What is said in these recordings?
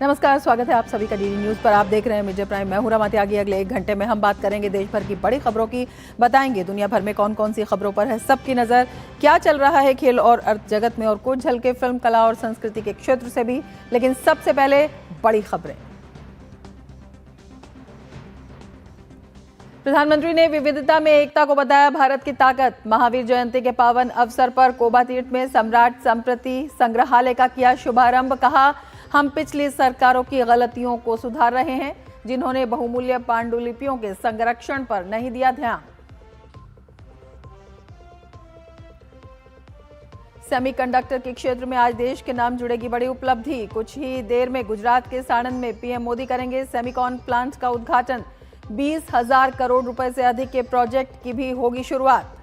नमस्कार, स्वागत है आप सभी का डीडी न्यूज पर। आप देख रहे हैं मिर्जा प्राइम। मैं हूं रमा त्यागी। अगले 1 घंटे में हम बात करेंगे देश भर की बड़ी खबरों की, बताएंगे दुनिया भर में कौन कौन सी खबरों पर है सबकी नजर, क्या चल रहा है खेल और अर्थ जगत में, और कुछ झलके फिल्म, कला और संस्कृति के क्षेत्र से भी। लेकिन सबसे पहले बड़ी खबरें। प्रधानमंत्री ने विविधता में एकता को बताया भारत की ताकत। महावीर जयंती के पावन अवसर पर कोबा तीर्थ में सम्राट संप्रति संग्रहालय का किया शुभारंभ। कहा, हम पिछली सरकारों की गलतियों को सुधार रहे हैं, जिन्होंने बहुमूल्य पांडुलिपियों के संरक्षण पर नहीं दिया ध्यान। सेमीकंडक्टर के क्षेत्र में आज देश के नाम जुड़ेगी बड़ी उपलब्धि। कुछ ही देर में गुजरात के साणंद में पीएम मोदी करेंगे सेमीकॉन प्लांट का उद्घाटन। 20,000 करोड़ रुपए से अधिक के प्रोजेक्ट की भी होगी शुरुआत।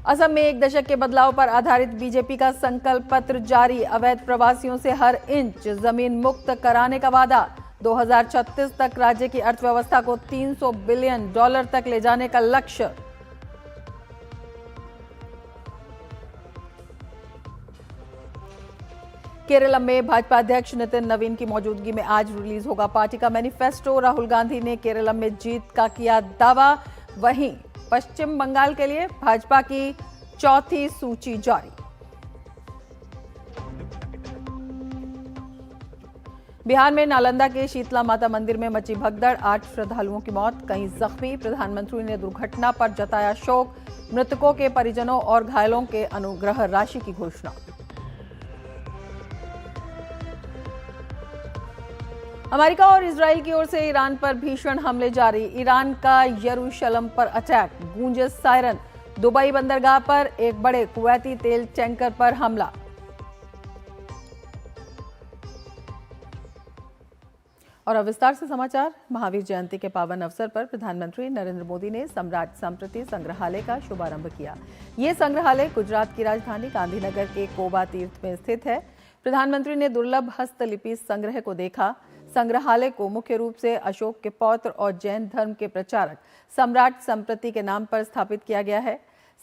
असम में 1 दशक के बदलाव पर आधारित बीजेपी का संकल्प पत्र जारी। अवैध प्रवासियों से हर इंच जमीन मुक्त कराने का वादा। 2036 तक राज्य की अर्थव्यवस्था को $300 बिलियन तक ले जाने का लक्ष्य। केरल में भाजपा अध्यक्ष नितिन नवीन की मौजूदगी में आज रिलीज होगा पार्टी का मैनिफेस्टो। राहुल गांधी ने केरल में जीत का किया दावा। वहीं पश्चिम बंगाल के लिए भाजपा की चौथी सूची जारी। बिहार में नालंदा के शीतला माता मंदिर में मची भगदड़। 8 श्रद्धालुओं की मौत, कई जख्मी। प्रधानमंत्री ने दुर्घटना पर जताया शोक। मृतकों के परिजनों और घायलों के अनुग्रह राशि की घोषणा। अमेरिका और इजराइल की ओर से ईरान पर भीषण हमले जारी। ईरान का यरूशलेम पर अटैक, गूंजे सायरन। दुबई बंदरगाह पर एक बड़े कुवैती तेल टैंकर पर हमला। और अब विस्तार से समाचार। महावीर जयंती के पावन अवसर पर प्रधानमंत्री नरेंद्र मोदी ने सम्राट संप्रति संग्रहालय का शुभारंभ किया। ये संग्रहालय गुजरात की राजधानी गांधीनगर के कोबा तीर्थ में स्थित है। प्रधानमंत्री ने दुर्लभ हस्तलिपि संग्रह को देखा। संग्रहालय को मुख्य रूप से अशोक के पौत्र और जैन धर्म के प्रचारक सम्राट संप्रति के नाम पर स्थापित किया गया है।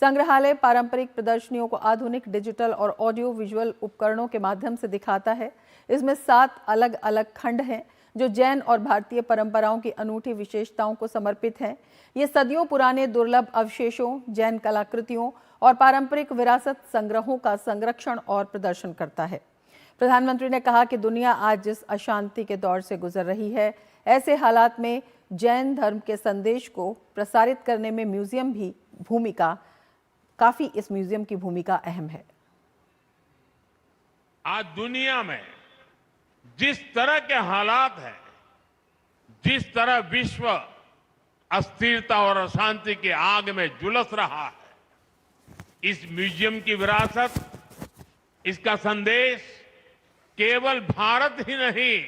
संग्रहालय पारंपरिक प्रदर्शनियों को आधुनिक डिजिटल और ऑडियो विजुअल उपकरणों के माध्यम से दिखाता है। इसमें 7 अलग अलग खंड हैं जो जैन और भारतीय परंपराओं की अनूठी विशेषताओं को समर्पित हैं। ये सदियों पुराने दुर्लभ अवशेषों, जैन कलाकृतियों और पारंपरिक विरासत संग्रहों का संरक्षण और प्रदर्शन करता है। प्रधानमंत्री ने कहा कि दुनिया आज जिस अशांति के दौर से गुजर रही है, ऐसे हालात में जैन धर्म के संदेश को प्रसारित करने में इस म्यूजियम की भूमिका अहम है। आज दुनिया में जिस तरह के हालात हैं, जिस तरह विश्व अस्थिरता और अशांति की आग में झुलस रहा है, इस म्यूजियम की विरासत, इसका संदेश केवल भारत ही नहीं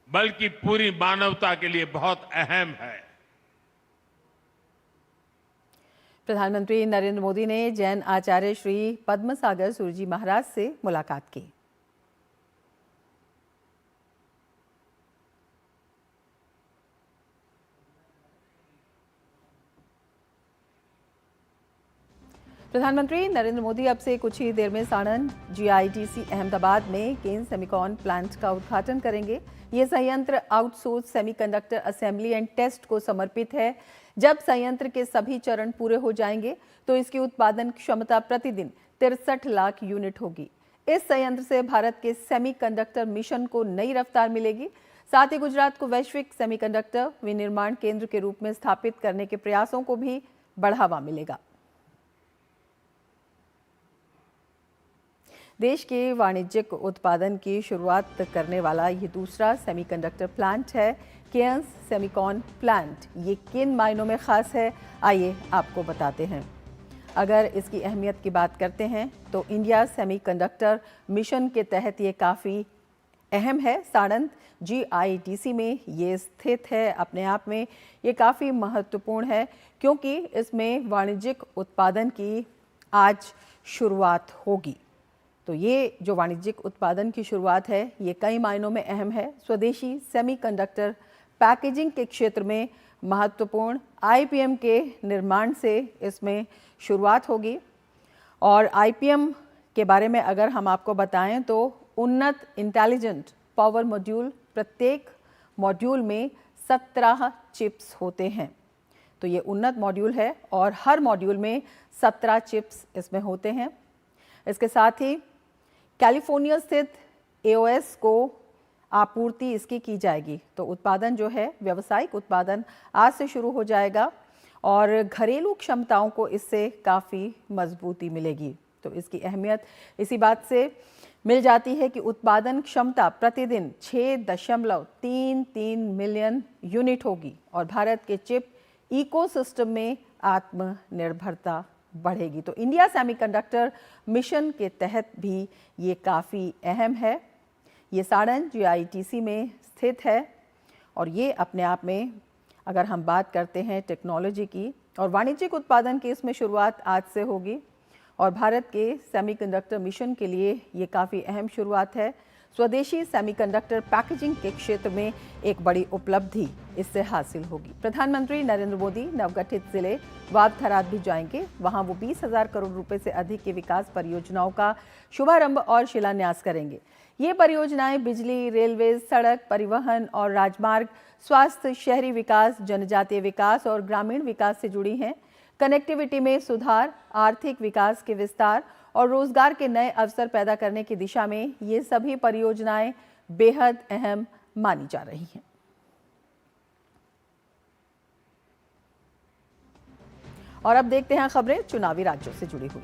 बल्कि पूरी मानवता के लिए बहुत अहम है। प्रधानमंत्री नरेंद्र मोदी ने जैन आचार्य श्री पद्मसागर सूरजी महाराज से मुलाकात की। प्रधानमंत्री नरेंद्र मोदी अब से कुछ ही देर में साणंद GITC अहमदाबाद में केन सेमीकॉन प्लांट का उद्घाटन करेंगे। ये संयंत्र outsource semiconductor assembly and test को समर्पित है। जब संयंत्र के सभी चरण पूरे हो जाएंगे तो इसकी उत्पादन क्षमता प्रतिदिन 63 लाख यूनिट होगी। इस संयंत्र से भारत के सेमीकंडक्टर मिशन को नई रफ्तार मिलेगी। साथ ही गुजरात को वैश्विक सेमीकंडक्टर विनिर्माण केंद्र के रूप में स्थापित करने के प्रयासों को भी बढ़ावा मिलेगा। देश के वाणिज्यिक उत्पादन की शुरुआत करने वाला ये दूसरा सेमीकंडक्टर प्लांट है, केन्स सेमीकॉन प्लांट। ये किन मायनों में खास है, आइए आपको बताते हैं। अगर इसकी अहमियत की बात करते हैं तो इंडिया सेमीकंडक्टर मिशन के तहत ये काफ़ी अहम है। साणंद GITC में ये स्थित है। अपने आप में ये काफ़ी महत्वपूर्ण है क्योंकि इसमें वाणिज्यिक उत्पादन की आज शुरुआत होगी। तो ये जो वाणिज्यिक उत्पादन की शुरुआत है, ये कई मायनों में अहम है। स्वदेशी सेमीकंडक्टर पैकेजिंग के क्षेत्र में महत्वपूर्ण IPM के निर्माण से इसमें शुरुआत होगी और IPM के बारे में अगर हम आपको बताएं तो उन्नत इंटेलिजेंट पावर मॉड्यूल, प्रत्येक मॉड्यूल में 17 चिप्स होते हैं। तो ये उन्नत मॉड्यूल है और हर मॉड्यूल में 17 चिप्स इसमें होते हैं। इसके साथ ही कैलिफोर्निया स्थित एओएस को आपूर्ति इसकी की जाएगी। तो उत्पादन जो है, व्यावसायिक उत्पादन आज से शुरू हो जाएगा और घरेलू क्षमताओं को इससे काफ़ी मजबूती मिलेगी। तो इसकी अहमियत इसी बात से मिल जाती है कि उत्पादन क्षमता प्रतिदिन 6.33 मिलियन यूनिट होगी और भारत के चिप इकोसिस्टम में आत्मनिर्भरता बढ़ेगी। तो इंडिया सेमीकंडक्टर मिशन के तहत भी ये काफ़ी अहम है। ये साड़न GITC में स्थित है और ये अपने आप में, अगर हम बात करते हैं टेक्नोलॉजी की और वाणिज्यिक उत्पादन की, इसमें शुरुआत आज से होगी और भारत के सेमीकंडक्टर मिशन के लिए ये काफ़ी अहम शुरुआत है। स्वदेशी सेमीकंडक्टर पैकेजिंग के क्षेत्र में एक बड़ी उपलब्धि इससे हासिल होगी। प्रधानमंत्री नरेंद्र मोदी नवगठित जिले वाव-थराद भी जाएंगे। वहां वो 20,000 करोड़ रुपए से अधिक की विकास परियोजनाओं का शुभारंभ और शिलान्यास करेंगे। ये परियोजनाएं बिजली, रेलवे, सड़क परिवहन और राजमार्ग, स्वास्थ्य, शहरी विकास, जनजातीय विकास और ग्रामीण विकास से जुड़ी हैं। कनेक्टिविटी में सुधार, आर्थिक विकास के विस्तार और रोजगार के नए अवसर पैदा करने की दिशा में ये सभी परियोजनाएं बेहद अहम मानी जा रही हैं। और अब देखते हैं खबरें चुनावी राज्यों से जुड़ी हुई।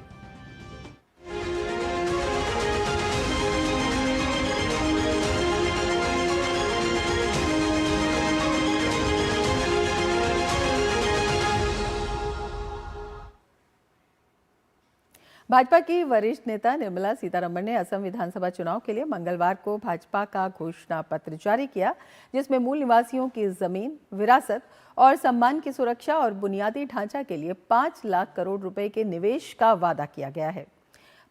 भाजपा की वरिष्ठ नेता निर्मला सीतारमण ने असम विधानसभा चुनाव के लिए मंगलवार को भाजपा का घोषणा पत्र जारी किया, जिसमें मूल निवासियों की जमीन, विरासत और सम्मान की सुरक्षा और बुनियादी ढांचा के लिए 5 लाख करोड़ रुपए के निवेश का वादा किया गया है।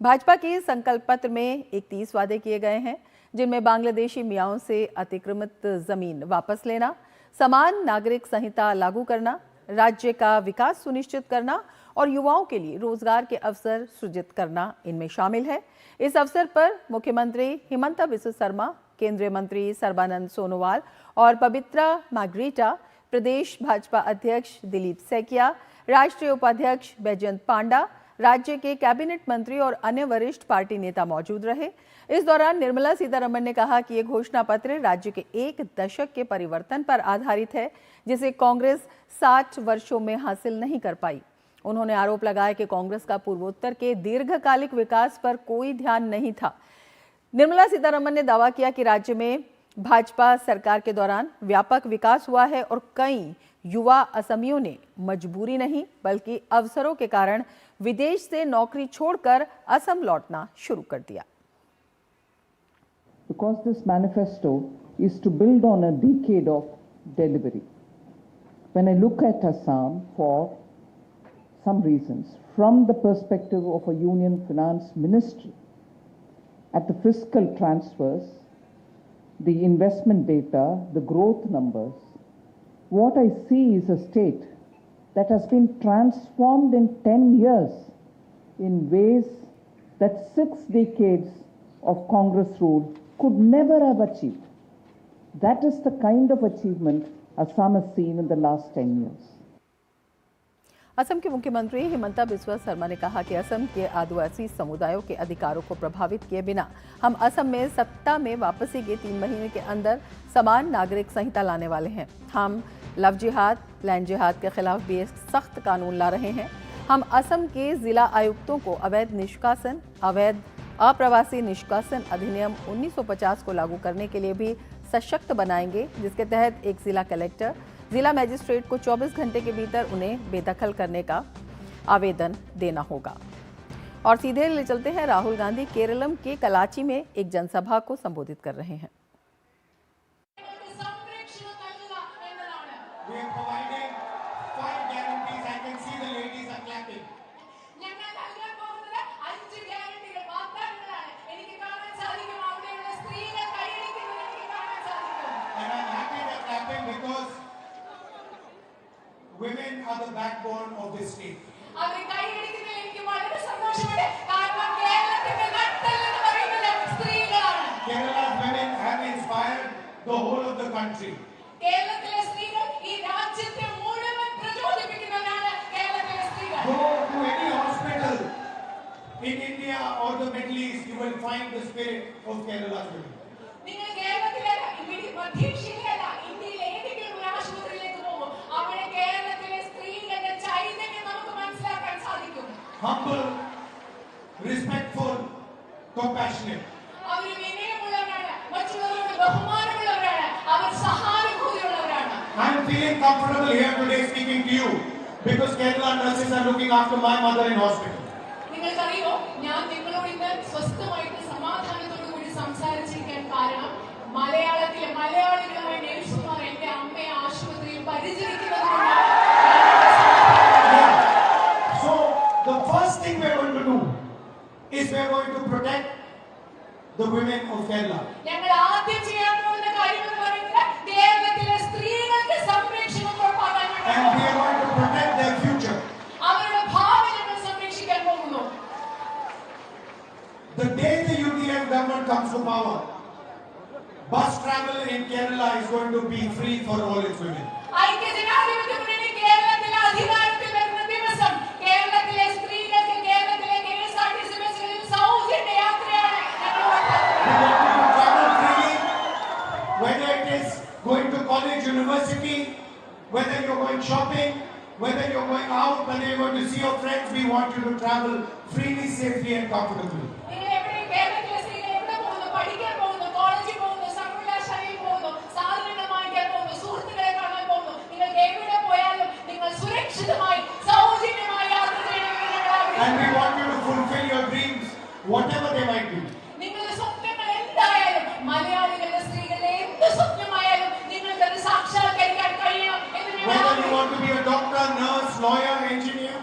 भाजपा के संकल्प पत्र में 31 वादे किए गए हैं, जिनमें बांग्लादेशी मियाओं से अतिक्रमित जमीन वापस लेना, समान नागरिक संहिता लागू करना, राज्य का विकास सुनिश्चित करना और युवाओं के लिए रोजगार के अवसर सृजित करना इनमें शामिल है। इस अवसर पर मुख्यमंत्री हिमंता बिस्वा शर्मा, केंद्रीय मंत्री सर्बानंद सोनोवाल और पवित्रा मार्ग्रेटा, प्रदेश भाजपा अध्यक्ष दिलीप सैकिया, राष्ट्रीय उपाध्यक्ष बैजयंत पांडा, राज्य के कैबिनेट मंत्री और अन्य वरिष्ठ पार्टी नेता मौजूद रहे। इस दौरान निर्मला सीतारमण ने कहा कि ये घोषणा पत्र राज्य के 1 दशक के परिवर्तन पर आधारित है, जिसे कांग्रेस 60 वर्षों में हासिल नहीं कर पाई। उन्होंने आरोप लगाया कि कांग्रेस का पूर्वोत्तर के दीर्घकालिक विकास पर कोई ध्यान नहीं था। निर्मला सीतारमण ने दावा किया कि राज्य में भाजपा सरकार के दौरान व्यापक विकास हुआ है और कई युवा असमियों ने मजबूरी नहीं बल्कि अवसरों के कारण विदेश से नौकरी छोड़कर असम लौटना शुरू कर दिया। Because this manifesto is to build on a decade of delivery. When I look at Assam for some reasons, from the perspective of a union finance ministry, at the fiscal transfers, the investment data, the growth numbers, what I see is a state that has been transformed in 10 years in ways that 6 decades of Congress rule could never have achieved. That is the kind of achievement Assam has seen in the last 10 years. Assam के मुख्यमंत्री हिमंता बिस्वा शर्मा ने कहा कि असम के आदिवासी समुदायों के अधिकारों को प्रभावित किए बिना हम असम में सत्ता में वापसी के 3 महीने के अंदर समान नागरिक संहिता लाने वाले हैं। हम लव जिहाद, लैंड जिहाद के खिलाफ भी एक सख्त कानून ला रहे हैं। हम असम के जिला आयुक्तों को अवैध निष्कासन, अवैध अप्रवासी निष्कासन अधिनियम 1950 को लागू करने के लिए भी सशक्त बनाएंगे, जिसके तहत एक जिला कलेक्टर, जिला मजिस्ट्रेट को 24 घंटे के भीतर उन्हें बेदखल करने का आवेदन देना होगा। और सीधे ले चलते हैं, राहुल गांधी केरलम के कलाची में एक जनसभा को संबोधित कर रहे हैं। Women are the backbone of this state. the whole of the country. കേരളത്തിലെ സ്ത്രീകൾ ഈ രാജ്യത്തെ മുഴുവൻ പ്രചോദിപ്പിക്കുന്നവരാണ് കേരളത്തിലെ സ്ത്രീകൾ. Go to any hospital in India or the Middle East, you will find the spirit of Kerala's women. നിങ്ങൾ കേരളത്തിലെ മധ്യേഷ്യയിലല്ല ഇന്ത്യയിലെ ഏതെങ്കിലും ഒരു ആശുപത്രിയിലേക്ക് പോകും, അവിടെ കേരളത്തിലെ സ്ത്രീകളുടെ ചൈതന്യം നമുക്ക് മനസ്സിലാക്കാൻ സാധിക്കും. Humble, respectful, compassionate. അവർ വിനയമുള്ളവരാണ്, മറ്റുള്ളവരോട് ബഹുമാനമുള്ളവരാണ്, അവർ സഹാനുഭൂതിയുള്ളവരാണ്. I am feeling comfortable here today speaking to you because Kerala nurses are looking after my mother in hospital. നിങ്ങൾക്കറിയോ, ഞാൻ നിങ്ങളോട് ഇന്ന് സ്വസ്ഥമായിട്ട് സമാധാനത്തോടു കൂടി സംസാരിച്ചിരിക്കാൻ കാരണം മലയാളികളായ നേഴ്സുമാർ എന്റെ അമ്മയെ ആശുപത്രിയിൽ പരിചരിക്കുന്നത് കൊണ്ടാണ്. So the first thing we are going to do is we are going to protect the women of Kerala. ഞങ്ങൾ ആദ്യം ചെയ്യാൻ പോകുന്ന കാര്യം എന്ന് പറയുന്നത് കേരളത്തിലെ സ്ത്രീകൾക്ക് സംരക്ഷണം ഉറപ്പാക്കാൻ And we are going to protect their future. അവരുടെ ഭാവി ഞങ്ങൾ സംരക്ഷിക്കാൻ പോകുന്നു. The day the UDF government comes to power, bus travel in Kerala is going to be free for all its women. ഐക്യജനാധിപത്യ മുന്നണി കേരളത്തിലെ അധികാരത്തിൽ വരുന്ന ദിവസം കേരളത്തിലെ സ്ത്രീകൾക്ക് കേരളത്തിലെ KSRTC ബസ്സുകളിൽ സൗജന്യ യാത്രയാണ് ഞങ്ങൾ We want you to travel freely, whether it is going to college, university, whether you're going shopping, whether you're going out, whether you're going to see your friends, we want you to travel freely, safely and comfortably. നിങ്ങൾ എവിടെ കേരളത്തിലെ സ്ത്രീകൾ എവിടെ പോകുന്നു, പഠിക്കാൻ പോകുന്നു, കോളേജിൽ പോകുന്നു, സർവകലാശാലയിൽ പോകുന്നു, സാധനങ്ങൾ വാങ്ങിക്കാൻ പോകുന്നു, സുഹൃത്തുക്കളെ കാണാൻ പോകുന്നു, നിങ്ങൾക്ക് എവിടെ പോയാലും നിങ്ങൾ സുരക്ഷിതമായി സൗജന്യമായി യാത്ര ചെയ്യണമെന്ന് ഞങ്ങൾ And we ആഗ്രഹിക്കുന്നു. want you to fulfill your dreams, whatever they might be. നിങ്ങളുടെ സ്വപ്നങ്ങൾ എന്തായാലും, മലയാളികളുടെ സ്ത്രീകളുടെ എന്ത് സ്വപ്നമായാലും നിങ്ങൾക്കത് സാക്ഷാത്കരിക്കാൻ കഴിയണം എന്ന് ഞങ്ങൾ Whether you ആഗ്രഹിക്കുന്നു. want to be a doctor, nurse, lawyer, engineer,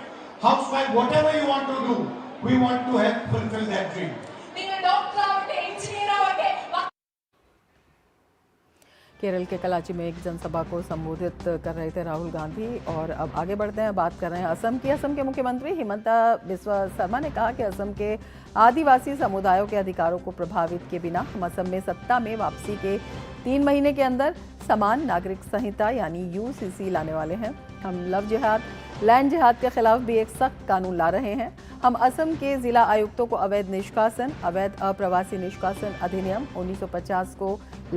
housewife, whatever you want to do, we want to help fulfill that dream. നിങ്ങൾ ഡോക്ടർ ആവട്ടെ, എഞ്ചിനീയർ ആവട്ടെ, केरल के कराची में एक जनसभा को संबोधित कर रहे थे राहुल गांधी। और अब आगे बढ़ते हैं, बात कर रहे हैं असम की। असम के मुख्यमंत्री हिमंता बिस्वा शर्मा ने कहा कि असम के आदिवासी समुदायों के अधिकारों को प्रभावित किए बिना हम असम में सत्ता में वापसी के 3 महीने के अंदर समान नागरिक संहिता यानी UCC लाने वाले हैं। हम लव जिहाद, लैंड जिहाद के खिलाफ भी एक सख्त कानून ला रहे हैं। हम असम के जिला आयुक्तों को अवैध निष्कासन, अवैध अप्रवासी निष्कासन अधिनियम 1950 को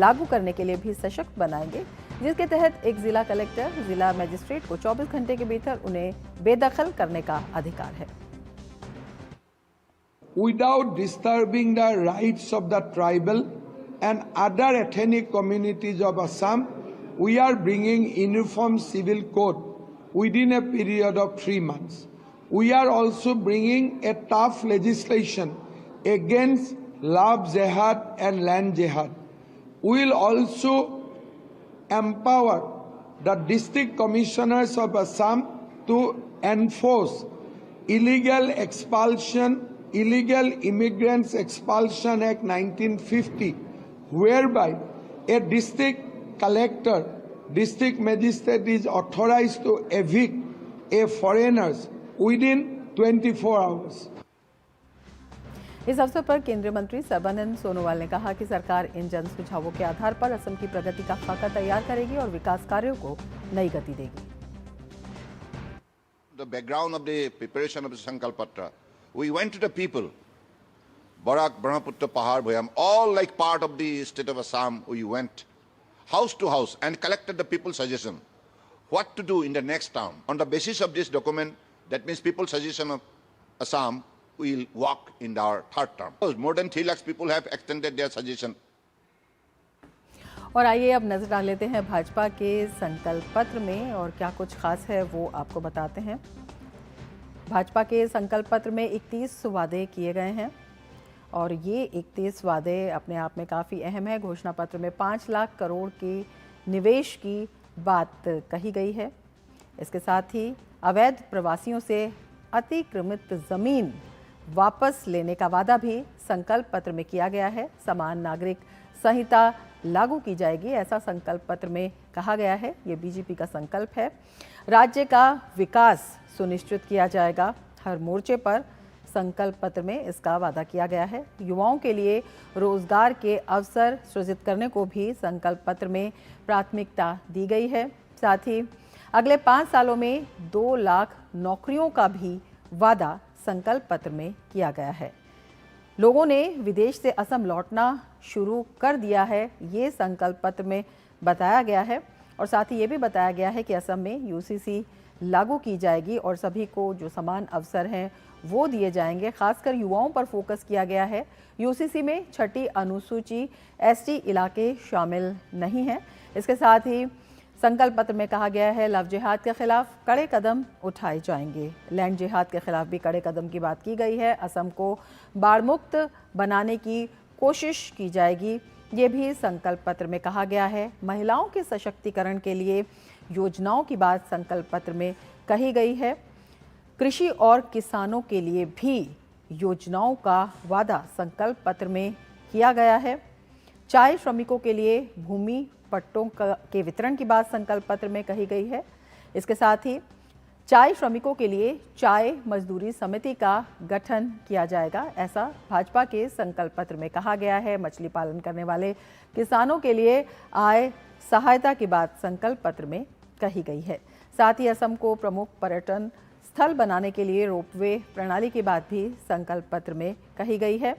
लागू करने के लिए भी सशक्त बनाएंगे, जिसके तहत एक जिला कलेक्टर, जिला मजिस्ट्रेट को 24 घंटे के भीतर उन्हें बेदखल करने का अधिकार है। Without disturbing the rights of the tribal and other ethnic communities of Assam, we are bringing uniform civil code within a period of 3 months. We are also bringing a tough legislation against love jihad and land jihad. We will also empower the district commissioners of Assam to enforce illegal expulsion, Illegal Immigrants Expulsion Act 1950, whereby a district collector, district magistrate is authorized to evict a foreigners within 24 hours. इस अवसर पर केंद्रीय मंत्री सर्बानंद सोनोवाल ने कहा कि सरकार इन जन सुझावों के आधार पर असम की प्रगति का खाका तैयार करेगी और विकास कार्यों को नई गति देगी। The background of the preparation of the Sankalp Patra, we went to the people, Barak, Brahmaputra, Pahar, Bhayam, all like part of the state of Assam. We went house to house and collected the people's suggestion what to do in the next term. On the basis of this document, that means people's suggestion of Assam, we will work in our third term. More than 3 lakhs people have extended their suggestion. और आइए अब नजर डाल लेते हैं भाजपा के संकल्प पत्र में और क्या कुछ खास है वो आपको बताते हैं। भाजपा के संकल्प पत्र में 31 वादे किए गए हैं और ये 31 वादे अपने आप में काफ़ी अहम है। घोषणा पत्र में 5 लाख करोड़ की निवेश की बात कही गई है। इसके साथ ही अवैध प्रवासियों से अतिक्रमित ज़मीन वापस लेने का वादा भी संकल्प पत्र में किया गया है। समान नागरिक संहिता लागू की जाएगी, ऐसा संकल्प पत्र में कहा गया है। ये बीजेपी का संकल्प है। राज्य का विकास सुनिश्चित किया जाएगा। हर मोर्चे पर संकल्प पत्र में इसका वादा किया गया है। युवाओं के लिए रोजगार के अवसर सृजित करने को भी संकल्प पत्र में प्राथमिकता दी गई है। साथ ही अगले 5 सालों में 2 लाख नौकरियों का भी वादा संकल्प पत्र में किया गया है। लोगों ने विदेश से असम लौटना शुरू कर दिया है, ये संकल्प पत्र में बताया गया है। और साथ ही ये भी बताया गया है कि असम में यूसीसी लागू की जाएगी और सभी को जो समान अवसर हैं वो दिए जाएंगे। खासकर युवाओं पर फोकस किया गया है। यूसीसी में 6ठी अनुसूची एसटी इलाके शामिल नहीं हैं। इसके साथ ही संकल्प पत्र में कहा गया है लव जिहाद के खिलाफ कड़े कदम उठाए जाएंगे। लैंड जिहाद के खिलाफ भी कड़े कदम की बात की गई है। असम को बाढ़ मुक्त बनाने की कोशिश की जाएगी, ये भी संकल्प पत्र में कहा गया है। महिलाओं के सशक्तिकरण के लिए योजनाओं की बात संकल्प पत्र में कही गई है। कृषि और किसानों के लिए भी योजनाओं का वादा संकल्प पत्र में किया गया है। चाय श्रमिकों के लिए भूमि पट्टों के वितरण की बात संकल्प पत्र में कही गई है। इसके साथ ही चाय श्रमिकों के लिए चाय मजदूरी समिति का गठन किया जाएगा, ऐसा भाजपा के संकल्प पत्र में कहा गया है। मछली पालन करने वाले किसानों के लिए आय सहायता की बात संकल्प पत्र में कही गई है। साथ ही असम को प्रमुख पर्यटन स्थल बनाने के लिए रोपवे प्रणाली की बात भी संकल्प पत्र में कही गई है।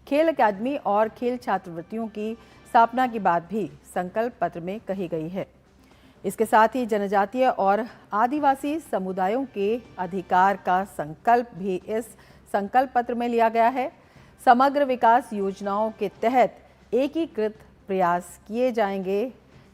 खेल अकादमी और खेल छात्रवृत्तियों की स्थापना की बात भी संकल्प पत्र में कही गई है। इसके साथ ही जनजातीय और आदिवासी समुदायों के अधिकार का संकल्प भी इस संकल्प पत्र में लिया गया है। समग्र विकास योजनाओं के तहत एकीकृत प्रयास किए जाएंगे।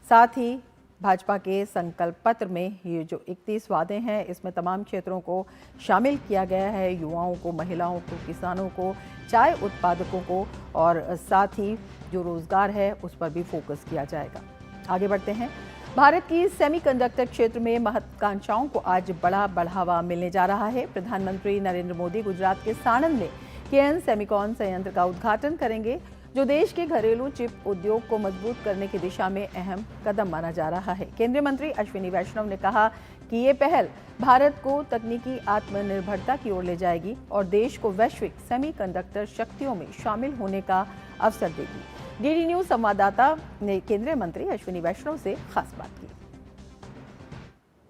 साथ ही भाजपा के संकल्प पत्र में ये जो 31 वादे हैं, इसमें तमाम क्षेत्रों को शामिल किया गया है। युवाओं को, महिलाओं को, किसानों को, चाय उत्पादकों को और साथ ही जो रोजगार है उस पर भी फोकस किया जाएगा। आगे बढ़ते हैं। भारत की सेमीकंडक्टर क्षेत्र में महत्वाकांक्षाओं को आज बड़ा बढ़ावा मिलने जा रहा है। प्रधानमंत्री नरेंद्र मोदी गुजरात के साणंद में केएन सेमीकॉन संयंत्र का उद्घाटन करेंगे, जो देश के घरेलू चिप उद्योग को मजबूत करने की दिशा में अहम कदम माना जा रहा है। केंद्रीय मंत्री अश्विनी वैष्णव ने कहा कि ये पहल भारत को तकनीकी आत्मनिर्भरता की ओर ले जाएगी और देश को वैश्विक सेमीकंडक्टर शक्तियों में शामिल होने का अवसर देगी। डीडी न्यूज संवाददाता ने केंद्रीय मंत्री अश्विनी वैष्णव से खास बात की।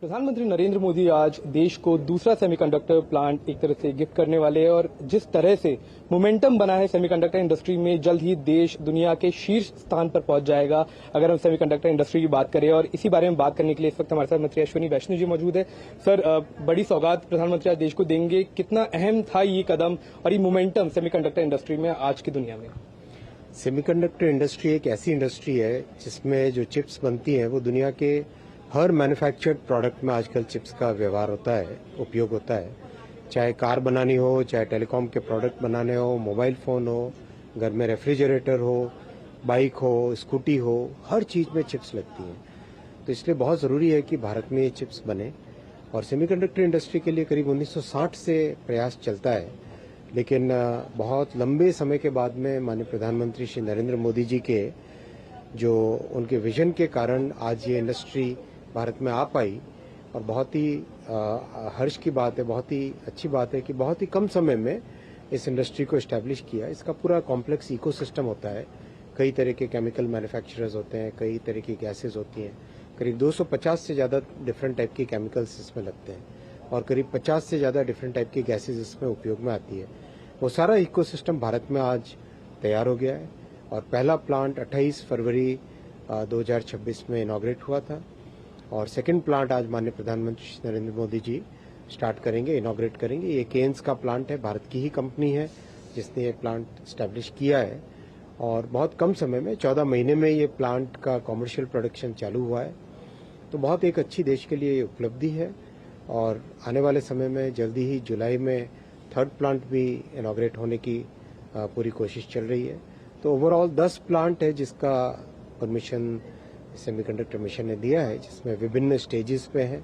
प्रधानमंत्री नरेंद्र मोदी आज देश को दूसरा सेमीकंडक्टर प्लांट एक तरह से गिफ्ट करने वाले हैं और जिस तरह से मोमेंटम बना है सेमीकंडक्टर इंडस्ट्री में, जल्द ही देश दुनिया के शीर्ष स्थान पर पहुंच जाएगा अगर हम सेमीकंडक्टर इंडस्ट्री की बात करें। और इसी बारे में बात करने के लिए इस वक्त हमारे साथ मंत्री अश्विनी वैष्णव जी मौजूद है। सर, बड़ी सौगात प्रधानमंत्री आज देश को देंगे, कितना अहम था ये कदम और ये मोमेंटम सेमीकंडक्टर इंडस्ट्री में आज की दुनिया में? सेमीकंडक्टर इंडस्ट्री एक ऐसी इंडस्ट्री है जिसमें जो चिप्स बनती हैं वो दुनिया के हर मैन्युफैक्चर्ड प्रोडक्ट में आजकल चिप्स का व्यवहार होता है, उपयोग होता है। चाहे कार बनानी हो, चाहे टेलीकॉम के प्रोडक्ट बनाने हो, मोबाइल फोन हो, घर में रेफ्रिजरेटर हो, बाइक हो, स्कूटी हो, हर चीज में चिप्स लगती हैं। तो इसलिए बहुत जरूरी है कि भारत में ये चिप्स बने। और सेमीकंडक्टर इंडस्ट्री के लिए करीब 1960 से प्रयास चलता है, लेकिन बहुत लंबे समय के बाद में माननीय प्रधानमंत्री श्री नरेंद्र मोदी जी के जो उनके विजन के कारण आज ये इंडस्ट्री भारत में आ पाई। और बहुत ही हर्ष की बात है, बहुत ही अच्छी बात है कि बहुत ही कम समय में इस इंडस्ट्री को एस्टैब्लिश किया। इसका पूरा कॉम्प्लेक्स इकोसिस्टम होता है, कई तरह के केमिकल मैन्युफैक्चरर्स होते हैं, कई तरह की गैसेज होती हैं, करीब 250 से ज़्यादा डिफरेंट टाइप के केमिकल्स इसमें लगते हैं और करीब 50 से ज़्यादा डिफरेंट टाइप की गैसेज इसमें उपयोग में आती है। वो सारा इकोसिस्टम भारत में आज तैयार हो गया है और पहला प्लांट 28 फरवरी 2026 में इनॉग्रेट हुआ था और सेकंड प्लांट आज माननीय प्रधानमंत्री नरेंद्र मोदी जी स्टार्ट करेंगे, इनॉग्रेट करेंगे। ये केन्स का प्लांट है, भारत की ही कंपनी है जिसने ये प्लांट स्टैब्लिश किया है और बहुत कम समय में 14 महीने में ये प्लांट का कॉमर्शियल प्रोडक्शन चालू हुआ है। तो बहुत एक अच्छी देश के लिए उपलब्धि है और आने वाले समय में जल्दी ही जुलाई में थर्ड प्लांट भी इनॉग्रेट होने की पूरी कोशिश चल रही है। तो ओवरऑल 10 प्लांट है जिसका परमिशन सेमीकंडक्टर मिशन ने दिया है, जिसमें विभिन्न स्टेजेस पे है।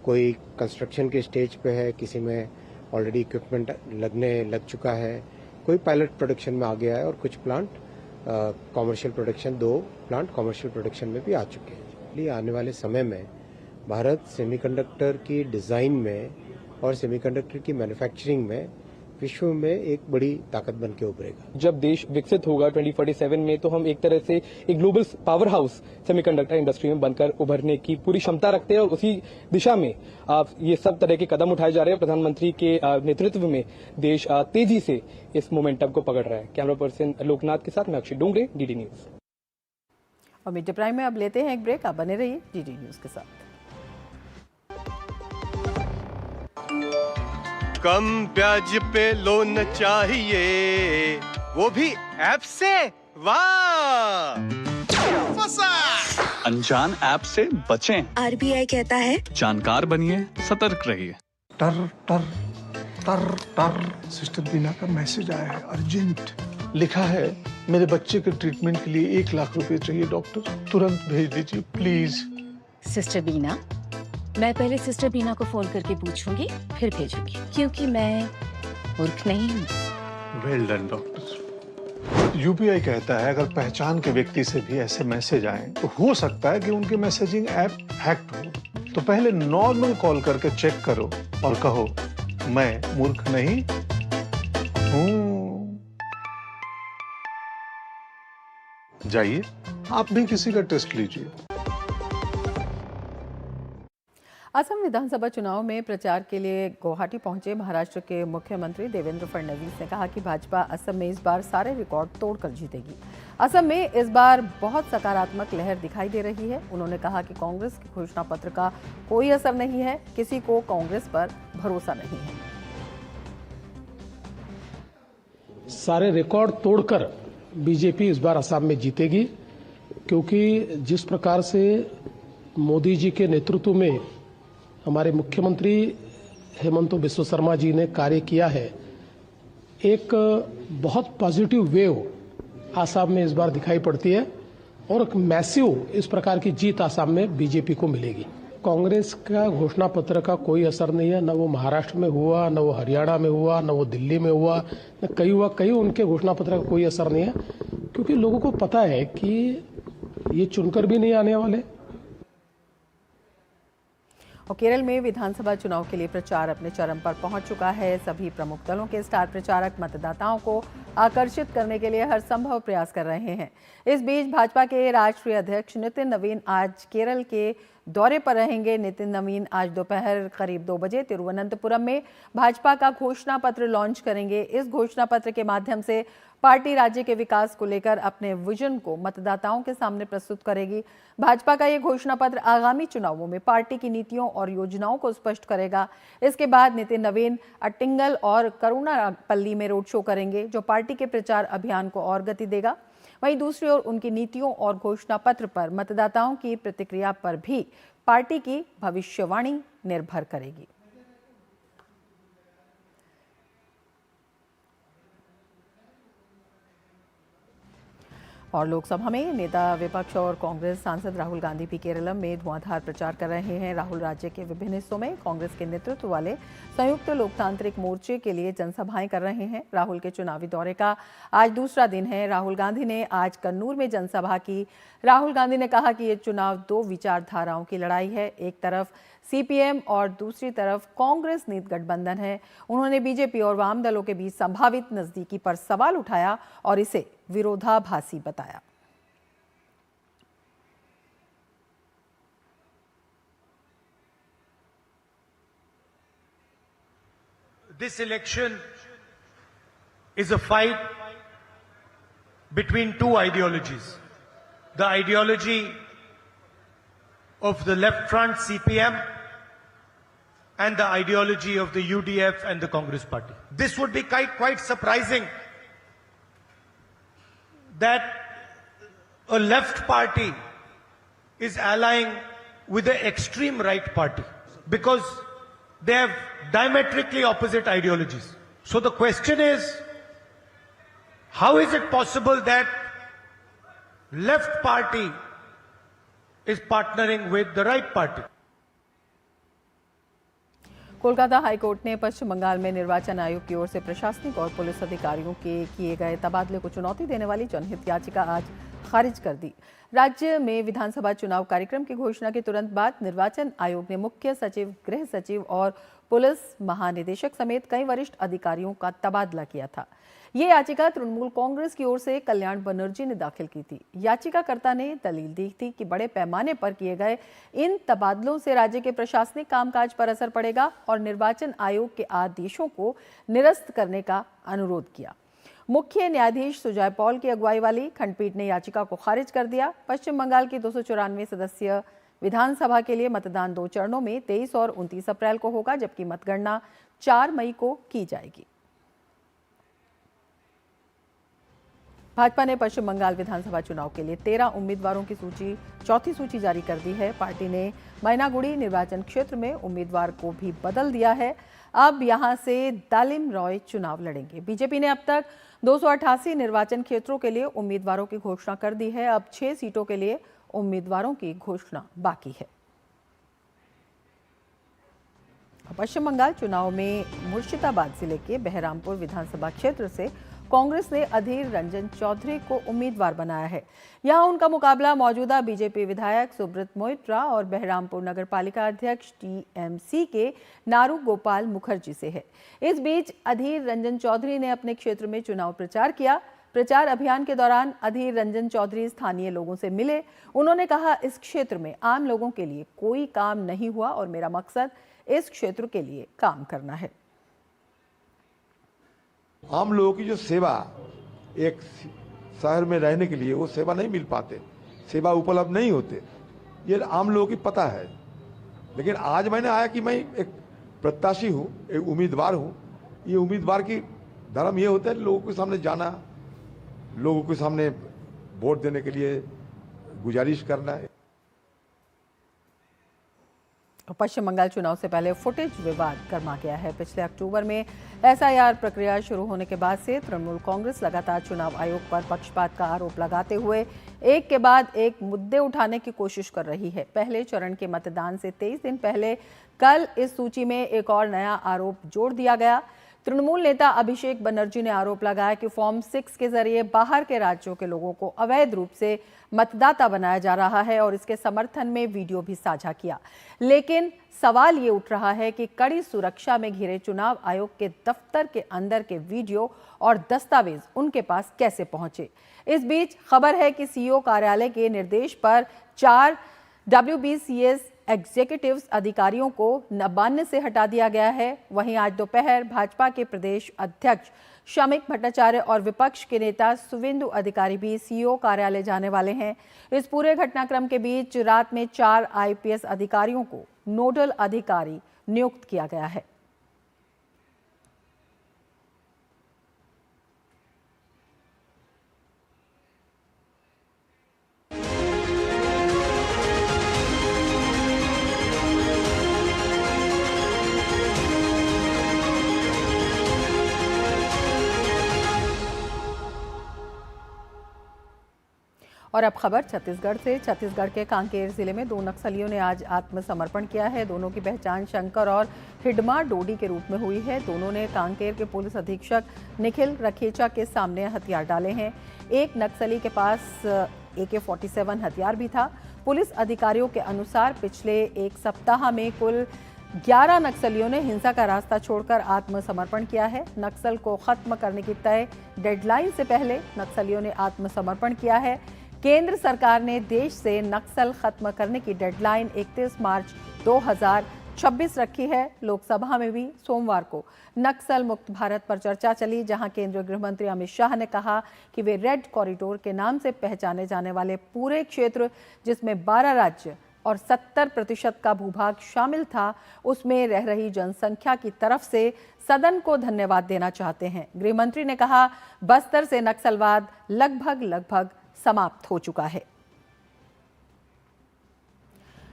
कोई कंस्ट्रक्शन के स्टेज पे है, किसी में ऑलरेडी इक्विपमेंट लग चुका है, कोई पायलट प्रोडक्शन में आ गया है और कुछ plant commercial production, 2 plant commercial production में भी आ चुके हैं। इसलिए आने वाले समय में भारत सेमीकंडक्टर की डिजाइन में और सेमीकंडक्टर की मैन्युफैक्चरिंग में विश्व में एक बड़ी ताकत बन के उभरेगा। जब देश विकसित होगा 2047 में, तो हम एक तरह से एक global power house semiconductor industry में बनकर उभरने की पूरी क्षमता रखते हैं और उसी दिशा में ये सब तरह के कदम उठाए जा रहे हैं। प्रधानमंत्री के नेतृत्व में देश तेजी से इस मोमेंटम को पकड़ रहा है। कैमरा पर्सन लोकनाथ के साथ मैं अक्षय डोंगरे, डीडी न्यूज। और मिड डे प्राइम में अब लेते हैं एक ब्रेक। आप बने रहिए डीडी न्यूज के साथ। कम ब्याज पे लोन चाहिए, वो भी ऐप से। वाह, फंसा। अनजान ऐप से बचें। आरबीआई कहता है जानकार बनिए, सतर्क रहिए। टर टर टर टर सिस्टर बीना का मैसेज आया है, अर्जेंट। लिखा है, मेरे बच्चे के ट्रीटमेंट के लिए 1 लाख रुपए चाहिए डॉक्टर, तुरंत भेज दीजिए प्लीज। सिस्टर बीना, मैं पहले सिस्टर बीना को फोन करके पूछूंगी, फिर भेजूंगी, क्योंकि मैं मूर्ख नहीं हूँ। Well done doctor. यूपीआई कहता है अगर पहचान के व्यक्ति से भी ऐसे मैसेज आए तो हो सकता है कि उनके मैसेजिंग ऐप हैक्ड हो। तो पहले नॉर्मल कॉल करके चेक करो और कहो मैं मूर्ख नहीं हूँ। जाइए आप भी किसी का टेस्ट लीजिए। असम विधानसभा चुनाव में प्रचार के लिए गुवाहाटी पहुंचे महाराष्ट्र के मुख्यमंत्री देवेंद्र फडणवीस ने कहा कि भाजपा असम में इस बार सारे रिकॉर्ड तोड़कर जीतेगी। असम में इस बार बहुत सकारात्मक लहर दिखाई दे रही है। उन्होंने कहा कि कांग्रेस के घोषणा पत्र का कोई असर नहीं है, किसी को कांग्रेस पर भरोसा नहीं है। सारे रिकॉर्ड तोड़कर बीजेपी इस बार असम में जीतेगी, क्योंकि जिस प्रकार से मोदी जी के नेतृत्व में हमारे मुख्यमंत्री हेमंत बिस्वा शर्मा जी ने कार्य किया है, एक बहुत पॉजिटिव वेव आसाम में इस बार दिखाई पड़ती है और एक मैसिव इस प्रकार की जीत आसाम में बीजेपी को मिलेगी। कांग्रेस का घोषणा पत्र का कोई असर नहीं है, न वो महाराष्ट्र में हुआ, न वो हरियाणा में हुआ, न वो दिल्ली में हुआ, न कहीं उनके घोषणा पत्र का कोई असर नहीं है, क्योंकि लोगों को पता है कि ये चुनकर भी नहीं आने वाले। और केरल में विधानसभा चुनाव के लिए प्रचार अपने चरम पर पहुंच चुका है। सभी प्रमुख दलों के स्टार प्रचारक मतदाताओं को आकर्षित करने के लिए हर संभव प्रयास कर रहे हैं। इस बीच भाजपा के राष्ट्रीय अध्यक्ष नितिन नवीन आज केरल के दौरे पर रहेंगे। नितिन नवीन आज दोपहर करीब 2 बजे तिरुवनंतपुरम में भाजपा का घोषणा पत्र लॉन्च करेंगे। इस घोषणा पत्र के माध्यम से पार्टी राज्य के विकास को लेकर अपने विजन को मतदाताओं के सामने प्रस्तुत करेगी। भाजपा का ये घोषणा पत्र आगामी चुनावों में पार्टी की नीतियों और योजनाओं को स्पष्ट करेगा। इसके बाद नितिन नवीन अट्टिंगल और करुणापल्ली में रोड शो करेंगे, जो पार्टी के प्रचार अभियान को और गति देगा। वहीं दूसरी ओर उनकी नीतियों और घोषणा पत्र पर मतदाताओं की प्रतिक्रिया पर भी पार्टी की भविष्यवाणी निर्भर करेगी। और लोकसभा में नेता विपक्ष और कांग्रेस सांसद राहुल गांधी भी केरल में धुआंधार प्रचार कर रहे हैं। राहुल राज्य के विभिन्न हिस्सों में कांग्रेस के नेतृत्व वाले संयुक्त लोकतांत्रिक मोर्चे के लिए जनसभाएं कर रहे हैं। राहुल के चुनावी दौरे का आज दूसरा दिन है। राहुल गांधी ने आज कन्नूर में जनसभा की। राहुल गांधी ने कहा कि ये चुनाव 2 विचारधाराओं की लड़ाई है, एक तरफ सीपीएम और दूसरी तरफ कांग्रेस नीत गठबंधन है। उन्होंने बीजेपी और वाम दलों के बीच संभावित नजदीकी पर सवाल उठाया और इसे विरोधाभासी बताया। This election is a fight between two ideologies. The ideology of the left front CPM and the ideology of the UDF and the Congress party. This would be quite surprising that a left party is allying with the extreme right party, because they have diametrically opposite ideologies. So the question is, how is it possible that left party is partnering with the right party? Kolkata high court ने पश्चिम बंगाल में निर्वाचन आयोग की ओर से प्रशासनिक और police अधिकारियों के किए गए तबादले को चुनौती देने वाली जनहित याचिका आज खारिज कर दी। राज्य में विधानसभा चुनाव कार्यक्रम की घोषणा के तुरंत बाद निर्वाचन आयोग ने मुख्य सचिव, गृह सचिव और पुलिस महानिदेशक समेत कई वरिष्ठ अधिकारियों का तबादला किया था। ये याचिका तृणमूल कांग्रेस की ओर से कल्याण बनर्जी ने दाखिल की थी। याचिकाकर्ता ने दलील दी थी कि बड़े पैमाने पर किए गए इन तबादलों से राज्य के प्रशासनिक कामकाज पर असर पड़ेगा और निर्वाचन आयोग के आदेशों को निरस्त करने का अनुरोध किया। मुख्य न्यायाधीश सुजय पॉल की अगुवाई वाली खंडपीठ ने याचिका को खारिज कर दिया। पश्चिम बंगाल की 294 सदस्यीय विधानसभा के लिए मतदान 2 चरणों में 23 और 29 अप्रैल को होगा, जबकि मतगणना 4 मई को की जाएगी। भाजपा ने पश्चिम बंगाल विधानसभा चुनाव के लिए 13 उम्मीदवारों की चौथी सूची जारी कर दी है। पार्टी ने मैनागुड़ी निर्वाचन क्षेत्र में उम्मीदवार को भी बदल दिया है। अब यहां से दालिम रॉय चुनाव लड़ेंगे। बीजेपी ने अब तक 288 निर्वाचन क्षेत्रों के लिए उम्मीदवारों की घोषणा कर दी है। अब 6 सीटों के लिए उम्मीदवारों की घोषणा बाकी है। पश्चिम बंगाल चुनाव में मुर्शिदाबाद जिले के बहरामपुर विधानसभा क्षेत्र से कांग्रेस ने अधीर रंजन चौधरी को उम्मीदवार बनाया है। यहां उनका मुकाबला मौजूदा बीजेपी विधायक सुब्रत मोइत्रा और बहरामपुर नगरपालिका अध्यक्ष टीएमसी के नारू गोपाल मुखर्जी से है। इस बीच अधीर रंजन चौधरी ने अपने क्षेत्र में चुनाव प्रचार किया। प्रचार अभियान के दौरान अधीर रंजन चौधरी स्थानीय लोगों से मिले। उन्होंने कहा, इस क्षेत्र में आम लोगों के लिए कोई काम नहीं हुआ और मेरा मकसद इस क्षेत्र के लिए काम करना है। आम लोगों की जो सेवा एक शहर में रहने के लिए वो सेवा नहीं मिल पाते, सेवा उपलब्ध नहीं होते, ये आम लोगों की पता है। लेकिन आज मैंने आया कि मैं एक प्रत्याशी हूँ, एक उम्मीदवार हूँ। ये उम्मीदवार की धर्म ये होता है लोगों के सामने जाना, लोगों के सामने वोट देने के लिए गुजारिश करना है। पश्चिम बंगाल चुनाव से पहले फुटेज विवाद गर्मा गया है। पिछले अक्टूबर में एसआईआर प्रक्रिया शुरू होने के बाद से तृणमूल कांग्रेस लगातार चुनाव आयोग पर पक्षपात का आरोप लगाते हुए एक के बाद एक मुद्दे उठाने की कोशिश कर रही है। पहले चरण के मतदान से 23 दिन पहले कल इस सूची में एक और नया आरोप जोड़ दिया गया। तृणमूल नेता अभिषेक बनर्जी ने आरोप लगाया कि फॉर्म 6 के जरिए बाहर के राज्यों के लोगों को अवैध रूप से मतदाता बनाया जा रहा है और इसके समर्थन में वीडियो भी साझा किया। लेकिन सवाल ये उठ रहा है कि कड़ी सुरक्षा में घिरे चुनाव आयोग के दफ्तर के अंदर के वीडियो और दस्तावेज उनके पास कैसे पहुंचे। इस बीच खबर है कि सीईओ कार्यालय के निर्देश पर 4 WBCS एग्जीक्यूटिव्स अधिकारियों को नबान्य से हटा दिया गया है। वहीं आज दोपहर भाजपा के प्रदेश अध्यक्ष शमिक भट्टाचार्य और विपक्ष के नेता सुवेंदु अधिकारी भी सीईओ कार्यालय जाने वाले हैं। इस पूरे घटनाक्रम के बीच रात में 4 IPS अधिकारियों को नोडल अधिकारी नियुक्त किया गया है। और अब खबर छत्तीसगढ़ से। छत्तीसगढ़ के कांकेर जिले में 2 नक्सलियों ने आज आत्मसमर्पण किया है। दोनों की पहचान शंकर और हिडमा डोडी के रूप में हुई है। दोनों ने कांकेर के पुलिस अधीक्षक निखिल रखेचा के सामने हथियार डाले हैं। एक नक्सली के पास AK-47 हथियार भी था। पुलिस अधिकारियों के अनुसार पिछले एक सप्ताह में कुल 11 नक्सलियों ने हिंसा का रास्ता छोड़कर आत्मसमर्पण किया है। नक्सल को खत्म करने की तय डेडलाइन से पहले नक्सलियों ने आत्मसमर्पण किया है। केंद्र सरकार ने देश से नक्सल खत्म करने की डेडलाइन 31 मार्च 2026 रखी है। लोकसभा में भी सोमवार को नक्सल मुक्त भारत पर चर्चा चली, जहां केंद्रीय गृह मंत्री अमित शाह ने कहा कि वे रेड कॉरिडोर के नाम से पहचाने जाने वाले पूरे क्षेत्र, जिसमें 12 राज्य और 70% का भूभाग शामिल था, उसमें रह रही जनसंख्या की तरफ से सदन को धन्यवाद देना चाहते हैं। गृह मंत्री ने कहा, बस्तर से नक्सलवाद लगभग समाप्त हो चुका है।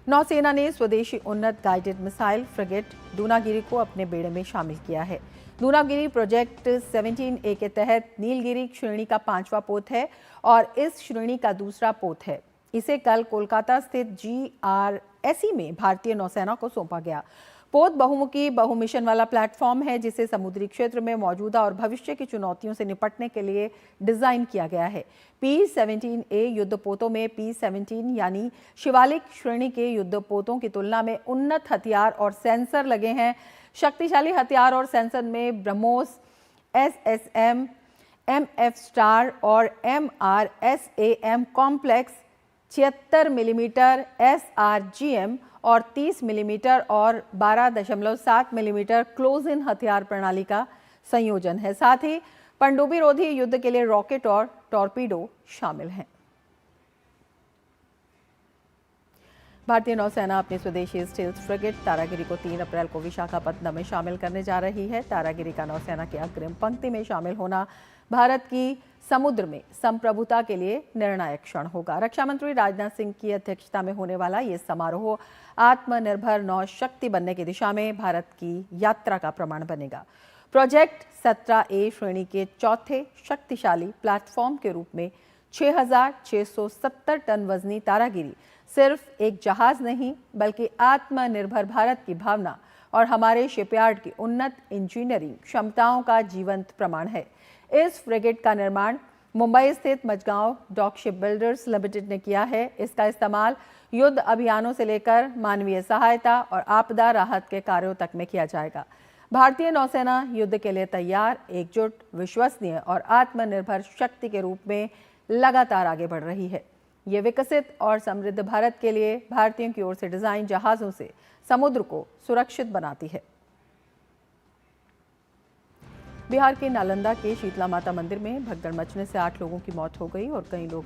नौसेना ने स्वदेशी उन्नत गाइडेड मिसाइल फ्रिगेट दूनागिरी को अपने बेड़े में शामिल किया है। दूनागिरी प्रोजेक्ट 17A के तहत नीलगिरी श्रेणी का 5वां पोत है और इस श्रेणी का दूसरा पोत है। इसे कल कोलकाता स्थित GRSE में भारतीय नौसेना को सौंपा गया। पोत बहुमुखी बहुमिशन वाला प्लेटफॉर्म है जिसे समुद्री क्षेत्र में मौजूदा और भविष्य की चुनौतियों से निपटने के लिए डिजाइन किया गया है। P-17A युद्धपोतों में P-17 यानी शिवालिक श्रेणी के युद्धपोतों की तुलना में उन्नत हथियार और सेंसर लगे हैं। शक्तिशाली हथियार और सेंसर में ब्रह्मोस, SSM, MF स्टार और MRSAM कॉम्प्लेक्स, 76 मिलीमीटर SRGM और 30 मिलीमीटर और 12.7 मिलीमीटर क्लोज इन हथियार प्रणाली का संयोजन है। साथ ही पनडुब्बी रोधी युद्ध के लिए रॉकेट और टॉर्पीडो शामिल हैं। भारतीय नौसेना अपनी स्वदेशी स्टील्थ फ्रिगेट तारागिरी को 3 अप्रैल को विशाखापत्तनम में शामिल करने जा रही है। तारागिरी का नौसेना की अग्रिम पंक्ति में शामिल होना भारत की समुद्र में संप्रभुता के लिए निर्णायक क्षण होगा। रक्षा मंत्री राजनाथ सिंह की अध्यक्षता में होने वाला ये समारोह आत्मनिर्भर नौ शक्ति बनने की दिशा में भारत की यात्रा का प्रमाण बनेगा। प्रोजेक्ट 17A श्रेणी के चौथे शक्तिशाली प्लेटफॉर्म के रूप में 6,670 टन वजनी तारागिरी सिर्फ एक जहाज नहीं बल्कि आत्मनिर्भर भारत की भावना और हमारे शिपयार्ड की उन्नत इंजीनियरिंग क्षमताओं का जीवंत प्रमाण है। इस फ्रिगेट का निर्माण मुंबई स्थित Mazagon dock ship builders limited ने किया है। इसका इस्तेमाल युद्ध अभियानों से लेकर मानवीय सहायता और आपदा राहत के कार्यों तक में किया जाएगा। भारतीय नौसेना युद्ध के लिए तैयार, एकजुट, विश्वसनीय और आत्मनिर्भर शक्ति के रूप में लगातार आगे बढ़ रही है। ये विकसित और समृद्ध भारत के लिए भारतीयों की ओर से डिजाइन जहाजों से समुद्र को सुरक्षित बनाती है। बिहार के नालंदा के शीतला माता मंदिर में भगदड़ मचने से 8 लोगों की मौत हो गई और कई लोग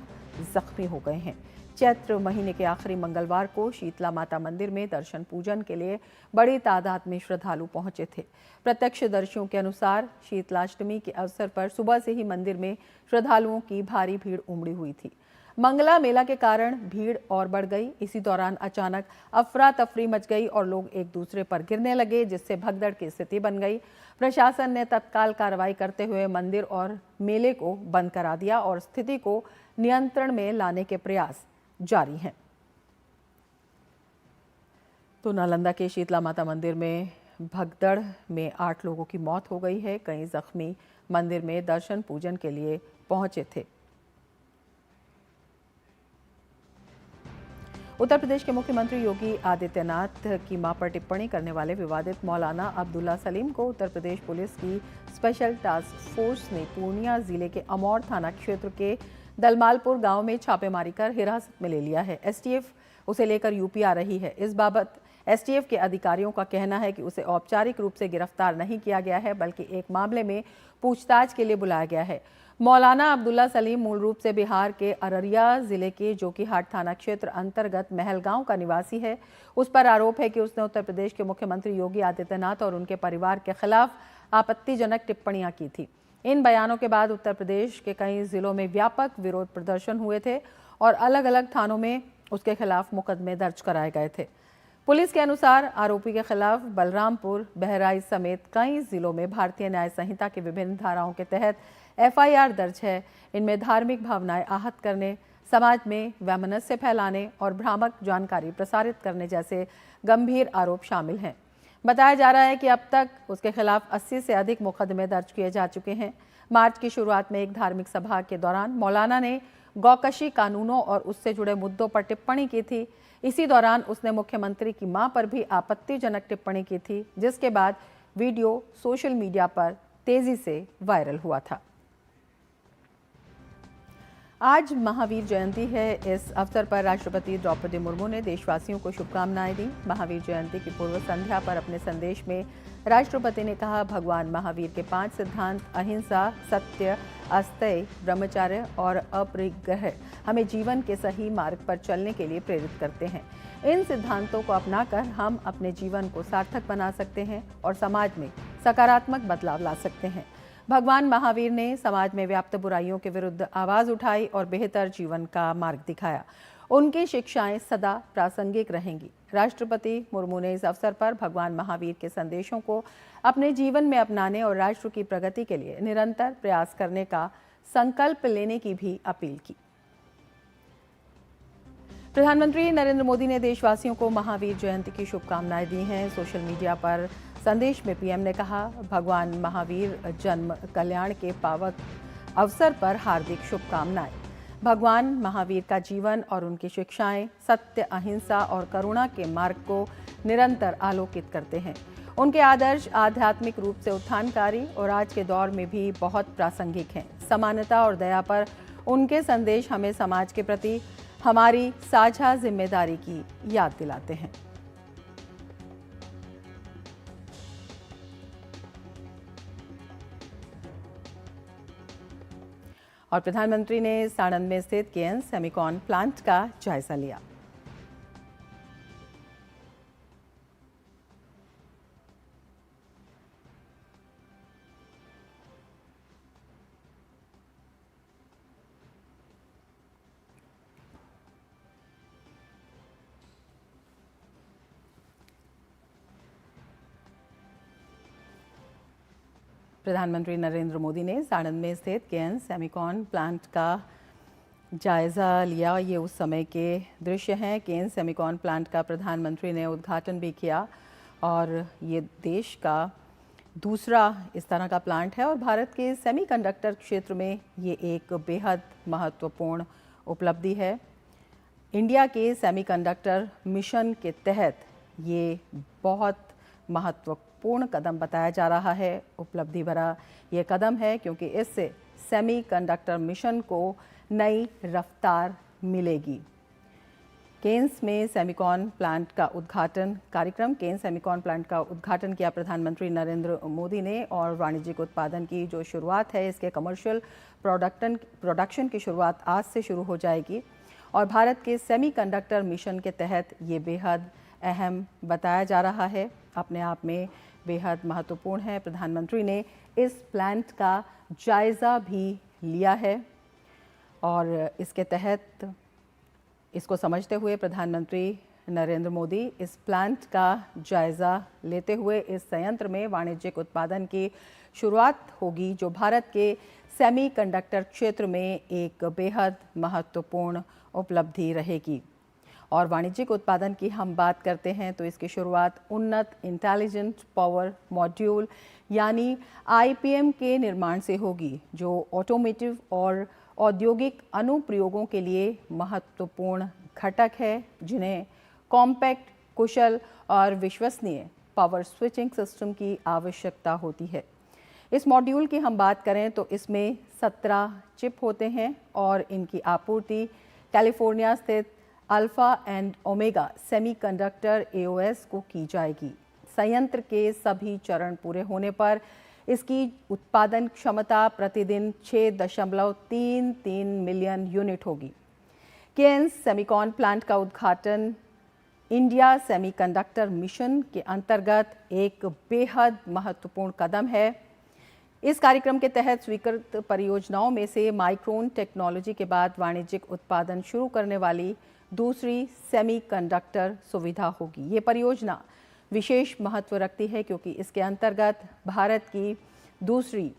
जख्मी हो गए हैं। चैत्र महीने के आखिरी मंगलवार को शीतला माता मंदिर में दर्शन पूजन के लिए बड़ी तादाद में श्रद्धालु पहुंचे थे। प्रत्यक्षदर्शियों के अनुसार शीतलाष्टमी के अवसर पर सुबह से ही मंदिर में श्रद्धालुओं की भारी भीड़ उमड़ी हुई थी। मंगला मेला के कारण भीड़ और बढ़ गई। इसी दौरान अचानक अफरा तफरी मच गई और लोग एक दूसरे पर गिरने लगे, जिससे भगदड़ की स्थिति बन गई। प्रशासन ने तत्काल कार्रवाई करते हुए मंदिर और मेले को बंद करा दिया और स्थिति को नियंत्रण में लाने के प्रयास जारी हैं। तो नालंदा के शीतला माता मंदिर में भगदड़ में 8 लोगों की मौत हो गई है। कई जख्मी मंदिर में दर्शन पूजन के लिए पहुंचे थे। उत्तर प्रदेश के मुख्यमंत्री योगी आदित्यनाथ की मां पर टिप्पणी करने वाले विवादित मौलाना अब्दुल्ला सलीम को उत्तर प्रदेश पुलिस की स्पेशल टास्क फोर्स ने पूर्णिया जिले के अमौर थाना क्षेत्र के दलमालपुर गांव में छापेमारी कर हिरासत में ले लिया है। एसटीएफ उसे लेकर यूपी आ रही है। इस बाबत एसटीएफ के अधिकारियों का कहना है कि उसे औपचारिक रूप से गिरफ्तार नहीं किया गया है, बल्कि एक मामले में पूछताछ के लिए बुलाया गया है। मौलाना अब्दुल्ला सलीम मूल रूप से बिहार के अररिया जिले के जोकीहाट थाना क्षेत्र अंतर्गत महलगांव का निवासी है। उस पर आरोप है कि उसने उत्तर प्रदेश के मुख्यमंत्री योगी आदित्यनाथ और उनके परिवार के खिलाफ आपत्तिजनक टिप्पणियां की थी। इन बयानों के बाद उत्तर प्रदेश के कई जिलों में व्यापक विरोध प्रदर्शन हुए थे और अलग अलग थानों में उसके खिलाफ मुकदमे दर्ज कराए गए थे। पुलिस के अनुसार आरोपी के खिलाफ बलरामपुर, बहराइच समेत कई जिलों में भारतीय न्याय संहिता की विभिन्न धाराओं के तहत एफआईआर दर्ज है। इनमें धार्मिक भावनाएं आहत करने, समाज में वैमनस्य फैलाने और भ्रामक जानकारी प्रसारित करने जैसे गंभीर आरोप शामिल हैं। बताया जा रहा है कि अब तक उसके खिलाफ 80 से अधिक मुकदमे दर्ज किए जा चुके हैं। मार्च की शुरुआत में एक धार्मिक सभा के दौरान मौलाना ने गौकशी कानूनों और उससे जुड़े मुद्दों पर टिप्पणी की थी। इसी दौरान उसने मुख्यमंत्री की मां पर भी आपत्तिजनक टिप्पणी की थी, जिसके बाद वीडियो सोशल मीडिया पर तेजी से वायरल हुआ था। आज महावीर जयंती है। इस अवसर पर राष्ट्रपति द्रौपदी मुर्मू ने देशवासियों को शुभकामनाएं दी। महावीर जयंती की पूर्व संध्या पर अपने संदेश में राष्ट्रपति ने कहा, भगवान महावीर के 5 सिद्धांत अहिंसा, सत्य, अस्तेय, ब्रह्मचर्य और अपरिग्रह हमें जीवन के सही मार्ग पर चलने के लिए प्रेरित करते हैं। इन सिद्धांतों को अपनाकर हम अपने जीवन को सार्थक बना सकते हैं और समाज में सकारात्मक बदलाव ला सकते हैं। भगवान महावीर ने समाज में व्याप्त बुराइयों के विरुद्ध आवाज उठाई और बेहतर जीवन का मार्ग दिखाया। उनकी शिक्षाएं सदा प्रासंगिक रहेंगी। राष्ट्रपति मुर्मू ने इस अवसर पर भगवान महावीर के संदेशों को अपने जीवन में अपनाने और राष्ट्र की प्रगति के लिए निरंतर प्रयास करने का संकल्प लेने की भी अपील की। प्रधानमंत्री नरेंद्र मोदी ने देशवासियों को महावीर जयंती की शुभकामनाएं दी हैं। सोशल मीडिया पर संदेश में पीएम ने कहा, भगवान महावीर जन्म कल्याण के पावन अवसर पर हार्दिक शुभकामनाएं। भगवान महावीर का जीवन और उनकी शिक्षाएं सत्य, अहिंसा और करुणा के मार्ग को निरंतर आलोकित करते हैं। उनके आदर्श आध्यात्मिक रूप से उत्थानकारी और आज के दौर में भी बहुत प्रासंगिक हैं। समानता और दया पर उनके संदेश हमें समाज के प्रति हमारी साझा जिम्मेदारी की याद दिलाते हैं। और प्रधानमंत्री ने साणंद में स्थित केएन सेमिकॉन प्लांट का जायजा लिया। प्रधानमंत्री नरेंद्र मोदी ने साणंद में स्थित केएन सेमिकॉन प्लांट का जायजा लिया। ये उस समय के दृश्य हैं। केएन सेमिकॉन प्लांट का प्रधानमंत्री ने उद्घाटन भी किया और ये देश का दूसरा इस तरह का प्लांट है और भारत के सेमीकंडक्टर क्षेत्र में ये एक बेहद महत्वपूर्ण उपलब्धि है। इंडिया के सेमीकंडक्टर मिशन के तहत ये बहुत महत्वपूर्ण कदम बताया जा रहा है। उपलब्धि भरा ये कदम है क्योंकि इससे सेमीकंडक्टर मिशन को नई रफ्तार मिलेगी। केन्स में सेमिकॉन प्लांट का उद्घाटन कार्यक्रम केन सेमिकॉन प्लांट का उद्घाटन किया प्रधानमंत्री नरेंद्र मोदी ने और वाणिज्यिक उत्पादन की जो शुरुआत है, इसके कमर्शियल प्रोडक्शन की शुरुआत आज से शुरू हो जाएगी और भारत के सेमीकंडक्टर मिशन के तहत ये बेहद अहम बताया जा रहा है, अपने आप में बेहद महत्वपूर्ण है। प्रधानमंत्री ने इस प्लांट का जायज़ा भी लिया है और इसके तहत इसको समझते हुए प्रधानमंत्री नरेंद्र मोदी इस प्लांट का जायज़ा लेते हुए इस संयंत्र में वाणिज्यिक उत्पादन की शुरुआत होगी जो भारत के सेमीकंडक्टर क्षेत्र में एक बेहद महत्वपूर्ण उपलब्धि रहेगी। और वाणिज्यिक उत्पादन की हम बात करते हैं तो इसकी शुरुआत उन्नत इंटेलिजेंट पावर मॉड्यूल यानी आईपीएम के निर्माण से होगी जो ऑटोमेटिव और औद्योगिक अनुप्रयोगों के लिए महत्वपूर्ण घटक है जिन्हें कॉम्पैक्ट, कुशल और विश्वसनीय पावर स्विचिंग सिस्टम की आवश्यकता होती है। इस मॉड्यूल की हम बात करें तो इसमें 17 चिप होते हैं और इनकी आपूर्ति कैलिफोर्निया स्थित alpha and omega semiconductor AOS को की जाएगी। संयंत्र के सभी चरण पूरे होने पर इसकी उत्पादन क्षमता प्रतिदिन 6.33 मिलियन यूनिट होगी। केएन सेमिकॉन प्लांट का उद्घाटन इंडिया सेमीकंडक्टर मिशन के अंतर्गत एक बेहद महत्वपूर्ण कदम है। इस कार्यक्रम के तहत स्वीकृत परियोजनाओं में से माइक्रोन टेक्नोलॉजी के बाद वाणिज्यिक उत्पादन शुरू करने वाली दूसरी सेमीकंडक्टर सुविधा होगी। ये परियोजना विशेष महत्व रखती है क्योंकि इसके अंतर्गत भारत की दूसरी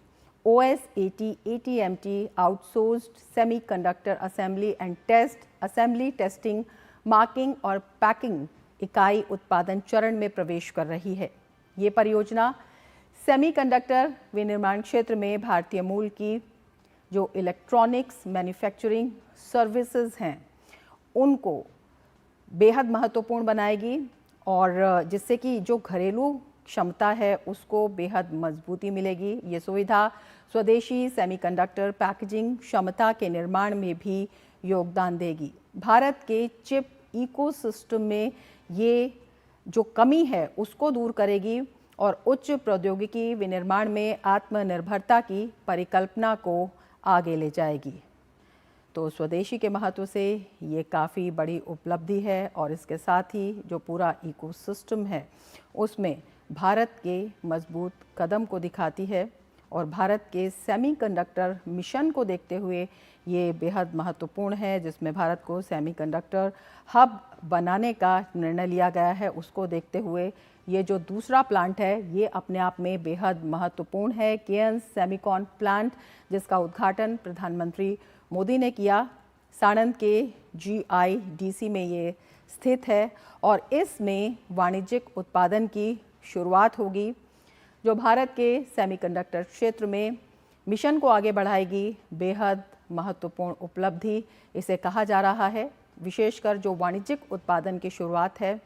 OS80 ATMT outsourced semiconductor assembly and testing, marking और पैकिंग इकाई उत्पादन चरण में प्रवेश कर रही है। ये परियोजना सेमीकंडक्टर विनिर्माण क्षेत्र में भारतीय मूल की जो इलेक्ट्रॉनिक्स मैन्युफैक्चरिंग सर्विसेज हैं उनको बेहद महत्वपूर्ण बनाएगी और जिससे कि जो घरेलू क्षमता है उसको बेहद मजबूती मिलेगी। ये सुविधा स्वदेशी सेमीकंडक्टर पैकेजिंग क्षमता के निर्माण में भी योगदान देगी। भारत के चिप इकोसिस्टम में ये जो कमी है उसको दूर करेगी और उच्च प्रौद्योगिकी विनिर्माण में आत्मनिर्भरता की परिकल्पना को आगे ले जाएगी। तो स्वदेशी के महत्व से ये काफ़ी बड़ी उपलब्धि है और इसके साथ ही जो पूरा इकोसिस्टम है उसमें भारत के मजबूत कदम को दिखाती है और भारत के सेमीकंडक्टर मिशन को देखते हुए ये बेहद महत्वपूर्ण है जिसमें भारत को सेमीकंडक्टर हब बनाने का निर्णय लिया गया है। उसको देखते हुए ये जो दूसरा प्लांट है ये अपने आप में बेहद महत्वपूर्ण है। केएन सेमिकॉन प्लांट जिसका उद्घाटन प्रधानमंत्री मोदी ने किया साणंद के GIDC में ये स्थित है और इसमें वाणिज्यिक उत्पादन की शुरुआत होगी जो भारत के सेमीकंडक्टर क्षेत्र में मिशन को आगे बढ़ाएगी। बेहद महत्वपूर्ण उपलब्धि इसे कहा जा रहा है। विशेषकर जो वाणिज्यिक उत्पादन की शुरुआत है,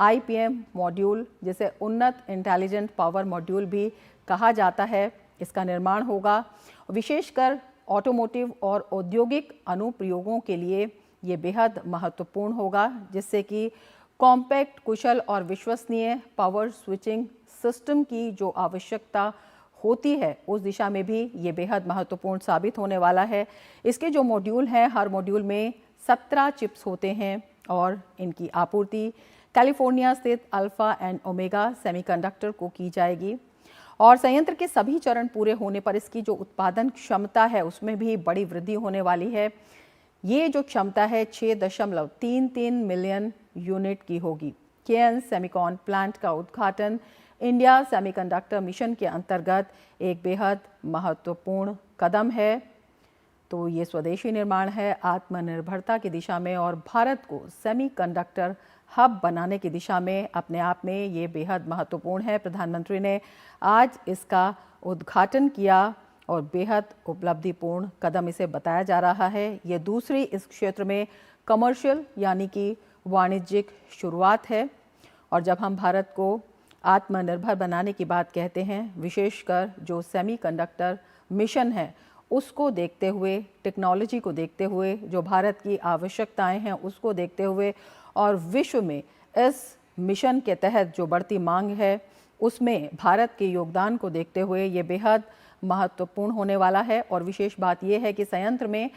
IPM मॉड्यूल जिसे उन्नत इंटेलिजेंट पावर मॉड्यूल भी कहा जाता है, इसका निर्माण होगा। विशेषकर ऑटोमोटिव और औद्योगिक अनुप्रयोगों के लिए ये बेहद महत्वपूर्ण होगा, जिससे कि कॉम्पैक्ट, कुशल और विश्वसनीय पावर स्विचिंग सिस्टम की जो आवश्यकता होती है उस दिशा में भी ये बेहद महत्वपूर्ण साबित होने वाला है। इसके जो मॉड्यूल हैं, हर मॉड्यूल में 17 चिप्स होते हैं और इनकी आपूर्ति कैलिफोर्निया स्थित अल्फा एंड ओमेगा सेमीकंडक्टर को की जाएगी और संयंत्र के सभी चरण पूरे होने पर इसकी जो उत्पादन क्षमता है उसमें भी बड़ी वृद्धि होने वाली है। ये जो क्षमता है 6.33 मिलियन यूनिट की होगी। केएन सेमीकॉन प्लांट का उद्घाटन इंडिया सेमीकंडक्टर मिशन के अंतर्गत एक बेहद महत्वपूर्ण कदम है। तो ये स्वदेशी निर्माण है, आत्मनिर्भरता की दिशा में और भारत को सेमीकंडक्टर हब बनाने की दिशा में अपने आप में ये बेहद महत्वपूर्ण है। प्रधानमंत्री ने आज इसका उद्घाटन किया और बेहद उपलब्धिपूर्ण कदम इसे बताया जा रहा है। ये दूसरी इस क्षेत्र में कमर्शियल यानी कि वाणिज्यिक शुरुआत है और जब हम भारत को आत्मनिर्भर बनाने की बात कहते हैं, विशेषकर जो सेमीकंडक्टर मिशन है उसको देखते हुए, टेक्नोलॉजी को देखते हुए, जो भारत की आवश्यकताएं हैं उसको देखते हुए और विश्व में इस मिशन के तहत जो बढ़ती मांग है उसमें भारत के योगदान को देखते हुए ये बेहद महत्वपूर्ण होने वाला है। और विशेष बात यह है कि संयंत्र में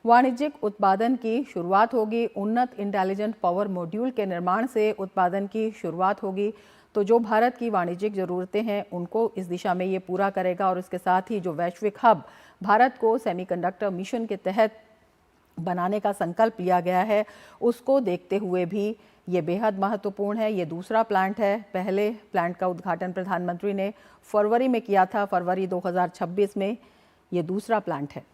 वाणिज्यिक उत्पादन की शुरुआत होगी। उन्नत इंटेलिजेंट पावर मॉड्यूल के निर्माण से उत्पादन की शुरुआत होगी, तो जो भारत की वाणिज्यिक ज़रूरतें हैं उनको इस दिशा में ये पूरा करेगा और इसके साथ ही जो वैश्विक हब भारत को सेमीकंडक्टर मिशन के तहत बनाने का संकल्प लिया गया है उसको देखते हुए भी ये बेहद महत्वपूर्ण है। ये दूसरा प्लांट है। पहले प्लांट का उद्घाटन प्रधानमंत्री ने फरवरी में किया था, फरवरी 2026 में। ये दूसरा प्लांट है।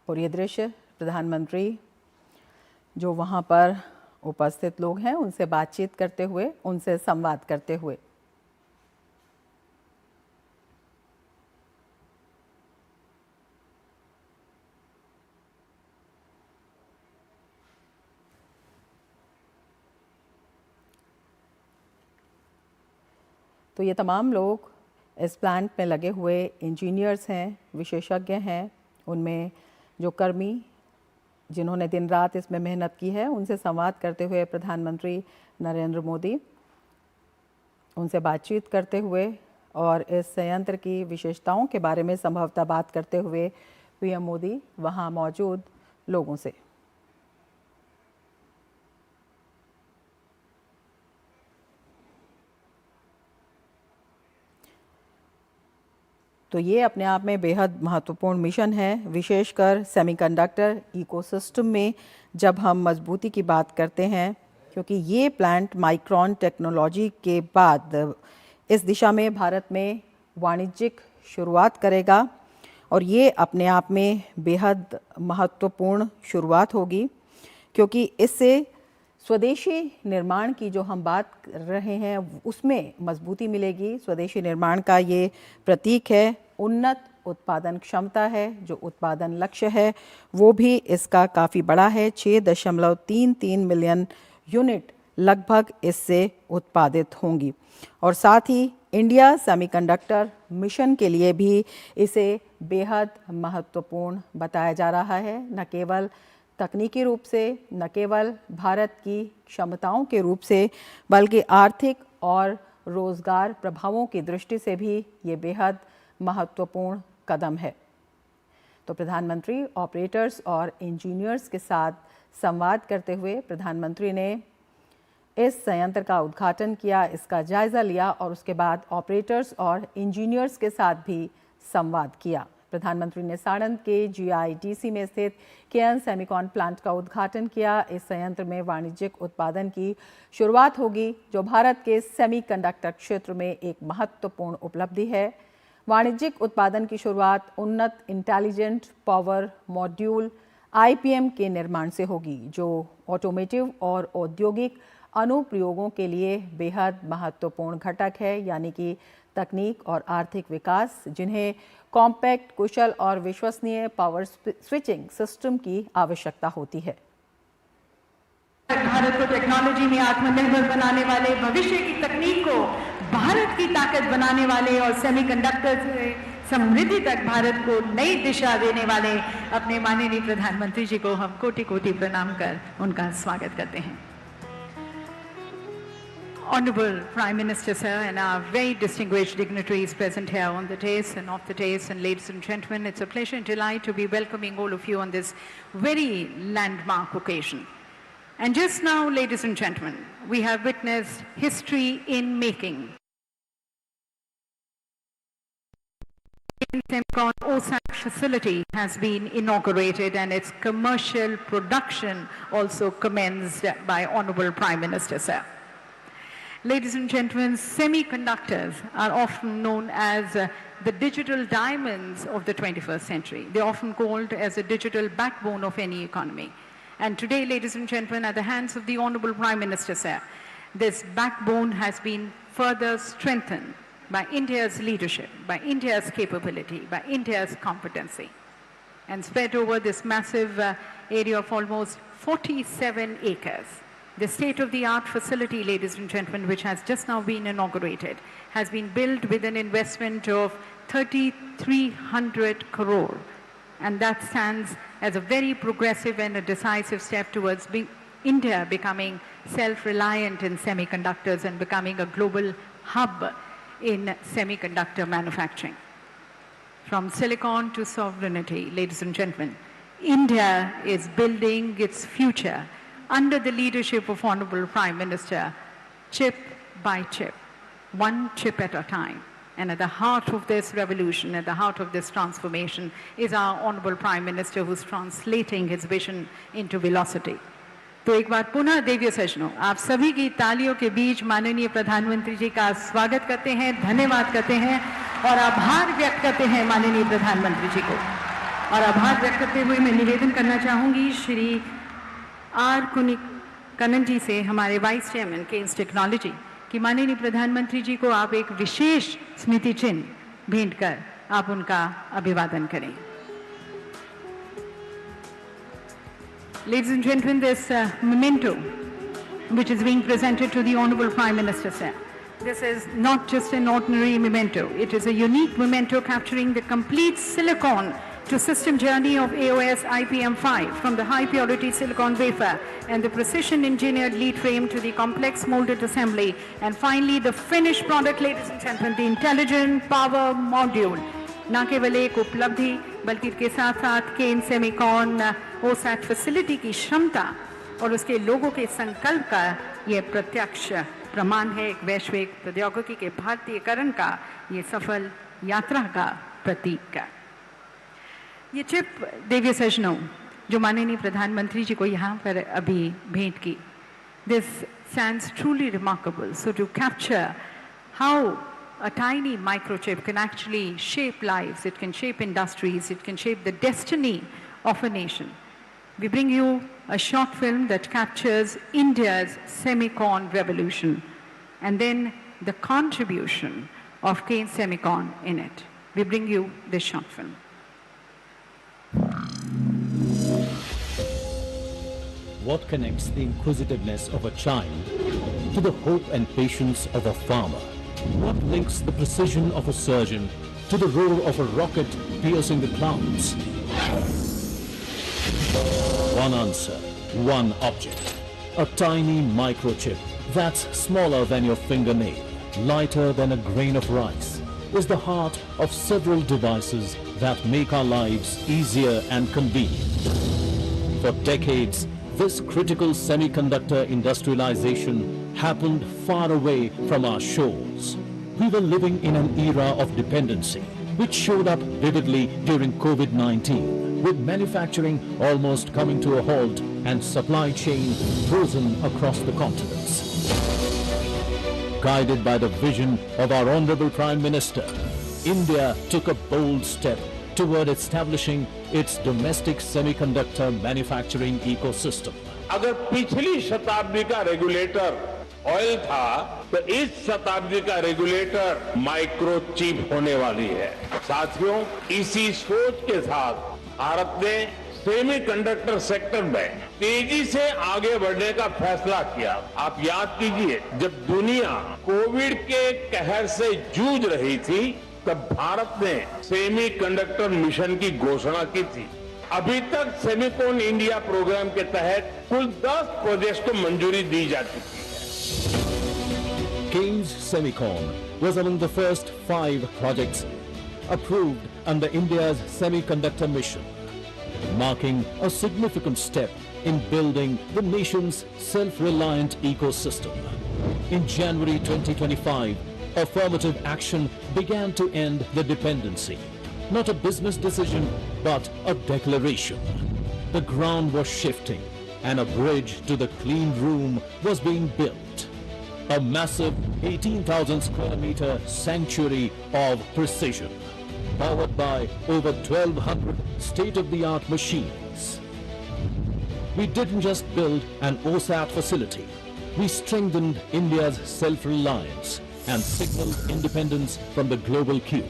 और ये दृश्य प्रधानमंत्री जो वहाँ पर उपस्थित लोग हैं उनसे बातचीत करते हुए, उनसे संवाद करते हुए। तो ये तमाम लोग इस प्लांट में लगे हुए इंजीनियर्स हैं, विशेषज्ञ हैं, उनमें जो कर्मी जिन्होंने दिन रात इसमें मेहनत की है उनसे संवाद करते हुए प्रधानमंत्री नरेंद्र मोदी उनसे बातचीत करते हुए और इस संयंत्र की विशेषताओं के बारे में संभवतः बात करते हुए पीएम मोदी वहां मौजूद लोगों से। तो ये अपने आप में बेहद महत्वपूर्ण मिशन है। विशेषकर सेमीकंडक्टर इकोसिस्टम में जब हम मजबूती की बात करते हैं, क्योंकि ये प्लांट माइक्रोन टेक्नोलॉजी के बाद इस दिशा में भारत में वाणिज्यिक शुरुआत करेगा और ये अपने आप में बेहद महत्वपूर्ण शुरुआत होगी, क्योंकि इससे स्वदेशी निर्माण की जो हम बात कर रहे हैं उसमें मजबूती मिलेगी। स्वदेशी निर्माण का ये प्रतीक है। उन्नत उत्पादन क्षमता है, जो उत्पादन लक्ष्य है वो भी इसका काफ़ी बड़ा है। 6.33 मिलियन यूनिट लगभग इससे उत्पादित होंगी और साथ ही इंडिया सेमीकंडक्टर मिशन के लिए भी इसे बेहद महत्वपूर्ण बताया जा रहा है। न केवल तकनीकी रूप से, न केवल भारत की क्षमताओं के रूप से, बल्कि आर्थिक और रोज़गार प्रभावों की दृष्टि से भी ये बेहद महत्वपूर्ण कदम है। तो प्रधानमंत्री ऑपरेटर्स और इंजीनियर्स के साथ संवाद करते हुए प्रधानमंत्री ने इस संयंत्र का उद्घाटन किया, इसका जायजा लिया और उसके बाद ऑपरेटर्स और इंजीनियर्स के साथ भी संवाद किया। प्रधानमंत्री ने साणंद के GIDC में स्थित केएन सेमीकॉन प्लांट का उद्घाटन किया। इस संयंत्र में वाणिज्यिक उत्पादन की शुरुआत होगी, जो भारत के सेमीकंडक्टर क्षेत्र में एक महत्वपूर्ण उपलब्धि है। वाणिज्यिक उत्पादन की शुरुआत उन्नत इंटेलिजेंट पावर मॉड्यूल IPM के निर्माण से होगी, जो ऑटोमेटिव और औद्योगिक अनुप्रयोगों के लिए बेहद महत्वपूर्ण घटक है, यानी कि तकनीक और आर्थिक विकास, जिन्हें कॉम्पैक्ट, कुशल और विश्वसनीय पावर स्विचिंग सिस्टम की आवश्यकता होती है। भारत को टेक्नोलॉजी में आत्मनिर्भर बनाने वाले, भविष्य की तकनीक को भारत की ताकत बनाने वाले और सेमीकंडक्टर से समृद्धि तक भारत को नई दिशा देने वाले अपने माननीय प्रधानमंत्री जी को हम कोटि कोटि प्रणाम कर उनका स्वागत करते हैं। Honorable Prime Minister, sir, and our very distinguished dignitaries present here on the dais and off the dais, and ladies and gentlemen, it's a pleasure and delight to be welcoming all of you on this very landmark occasion. And just now, ladies and gentlemen, we have witnessed history in making. Semicon OSAT facility has been inaugurated and its commercial production also commenced by Honorable Prime Minister, sir. Ladies and gentlemen, semiconductors are often known as the digital diamonds of the 21st century. They're often called as a digital backbone of any economy. And today, ladies and gentlemen, at the hands of the Honorable Prime Minister, sir, this backbone has been further strengthened by India's leadership, by India's capability, by India's competency, and spread over this massive area of almost 47 acres. The state-of-the-art facility, ladies and gentlemen, which has just now been inaugurated, has been built with an investment of 3,300 crore. And that stands as a very progressive and a decisive step towards India becoming self-reliant in semiconductors and becoming a global hub in semiconductor manufacturing. From silicon to sovereignty, ladies and gentlemen, India is building its future under the leadership of Honorable Prime Minister, chip by chip, one chip at a time. And at the heart of this revolution, at the heart of this transformation, is our Honorable Prime Minister, who's translating his vision into velocity. तो एक बार पुनः देवीय सज्जनों, आप सभी की तालियों के बीच माननीय प्रधानमंत्री जी का स्वागत करते हैं, धन्यवाद करते हैं और आभार व्यक्त करते हैं माननीय प्रधानमंत्री जी को। और आभार व्यक्त करते हुए मैं निवेदन करना चाहूँगी श्री R. कन्नन जी से, हमारे वाइस चेयरमैन केन्स टेक्नोलॉजी, कि माननीय प्रधानमंत्री जी को आप एक विशेष स्मृति चिन्ह भेंट कर आप उनका अभिवादन करें। Ladies and gentlemen, this memento which is being presented to the Honorable Prime Minister, sir, this is not just an ordinary memento. It is a unique memento capturing the complete silicon to system journey of AOS IPM5, from the high purity silicon wafer and the precision engineered lead frame to the complex molded assembly, and finally the finished product, ladies and gentlemen, the intelligent power module. ना केवल एक उपलब्धि बल्कि इसके साथ साथ केन Semicon ओसैट facility की क्षमता और उसके लोगों के संकल्प का ये प्रत्यक्ष प्रमाण है, एक वैश्विक प्रौद्योगिकी के भारतीयकरण का ये सफल यात्रा का प्रतीक है। ये चिप देवीय सज्जनों जो माननीय प्रधानमंत्री जी को यहाँ पर अभी भेंट की, this stands truly remarkable. So to capture how a tiny microchip can actually shape lives, it can shape industries, it can shape the destiny of a nation. We bring you a short film that captures India's semicon revolution and then the contribution of Kane Semicon in it. We bring you this short film. What connects the inquisitiveness of a child to the hope and patience of a farmer? What links the precision of a surgeon to the roar of a rocket piercing the clouds? One answer, one object. A tiny microchip that's smaller than your fingernail, lighter than a grain of rice, is the heart of several devices that make our lives easier and convenient. For decades, this critical semiconductor industrialization happened far away from our shores. We were living in an era of dependency, which showed up vividly during COVID-19, with manufacturing almost coming to a halt and supply chain frozen across the continents. Guided by the vision of our Honorable Prime Minister, India took a bold step toward establishing its domestic semiconductor manufacturing ecosystem. अगर पिछली शताब्दी का regulator oil था, तो इस शताब्दी का regulator microchip होने वाली है। साथियों, इसी सोच के साथ भारत ने सेमीकंडक्टर सेक्टर में तेजी से आगे बढ़ने का फैसला किया। आप याद कीजिए, जब दुनिया कोविड के कहर से जूझ रही थी, तब भारत ने सेमीकंडक्टर मिशन की घोषणा की थी। अभी तक सेमिकॉन इंडिया प्रोग्राम के तहत कुल 10 प्रोजेक्ट्स को मंजूरी दी जा चुकी है। Kaynes Semicon was among the first 5 projects approved under India's semiconductor mission, marking a significant step in building the nation's self-reliant ecosystem. In January 2025, affirmative action began to end the dependency. Not a business decision, but a declaration. The ground was shifting and a bridge to the clean room was being built. A massive 18,000 square meter sanctuary of precision, powered by over 1,200 state-of-the-art machines. We didn't just build an OSAT facility. We strengthened India's self-reliance and signaled independence from the global queue.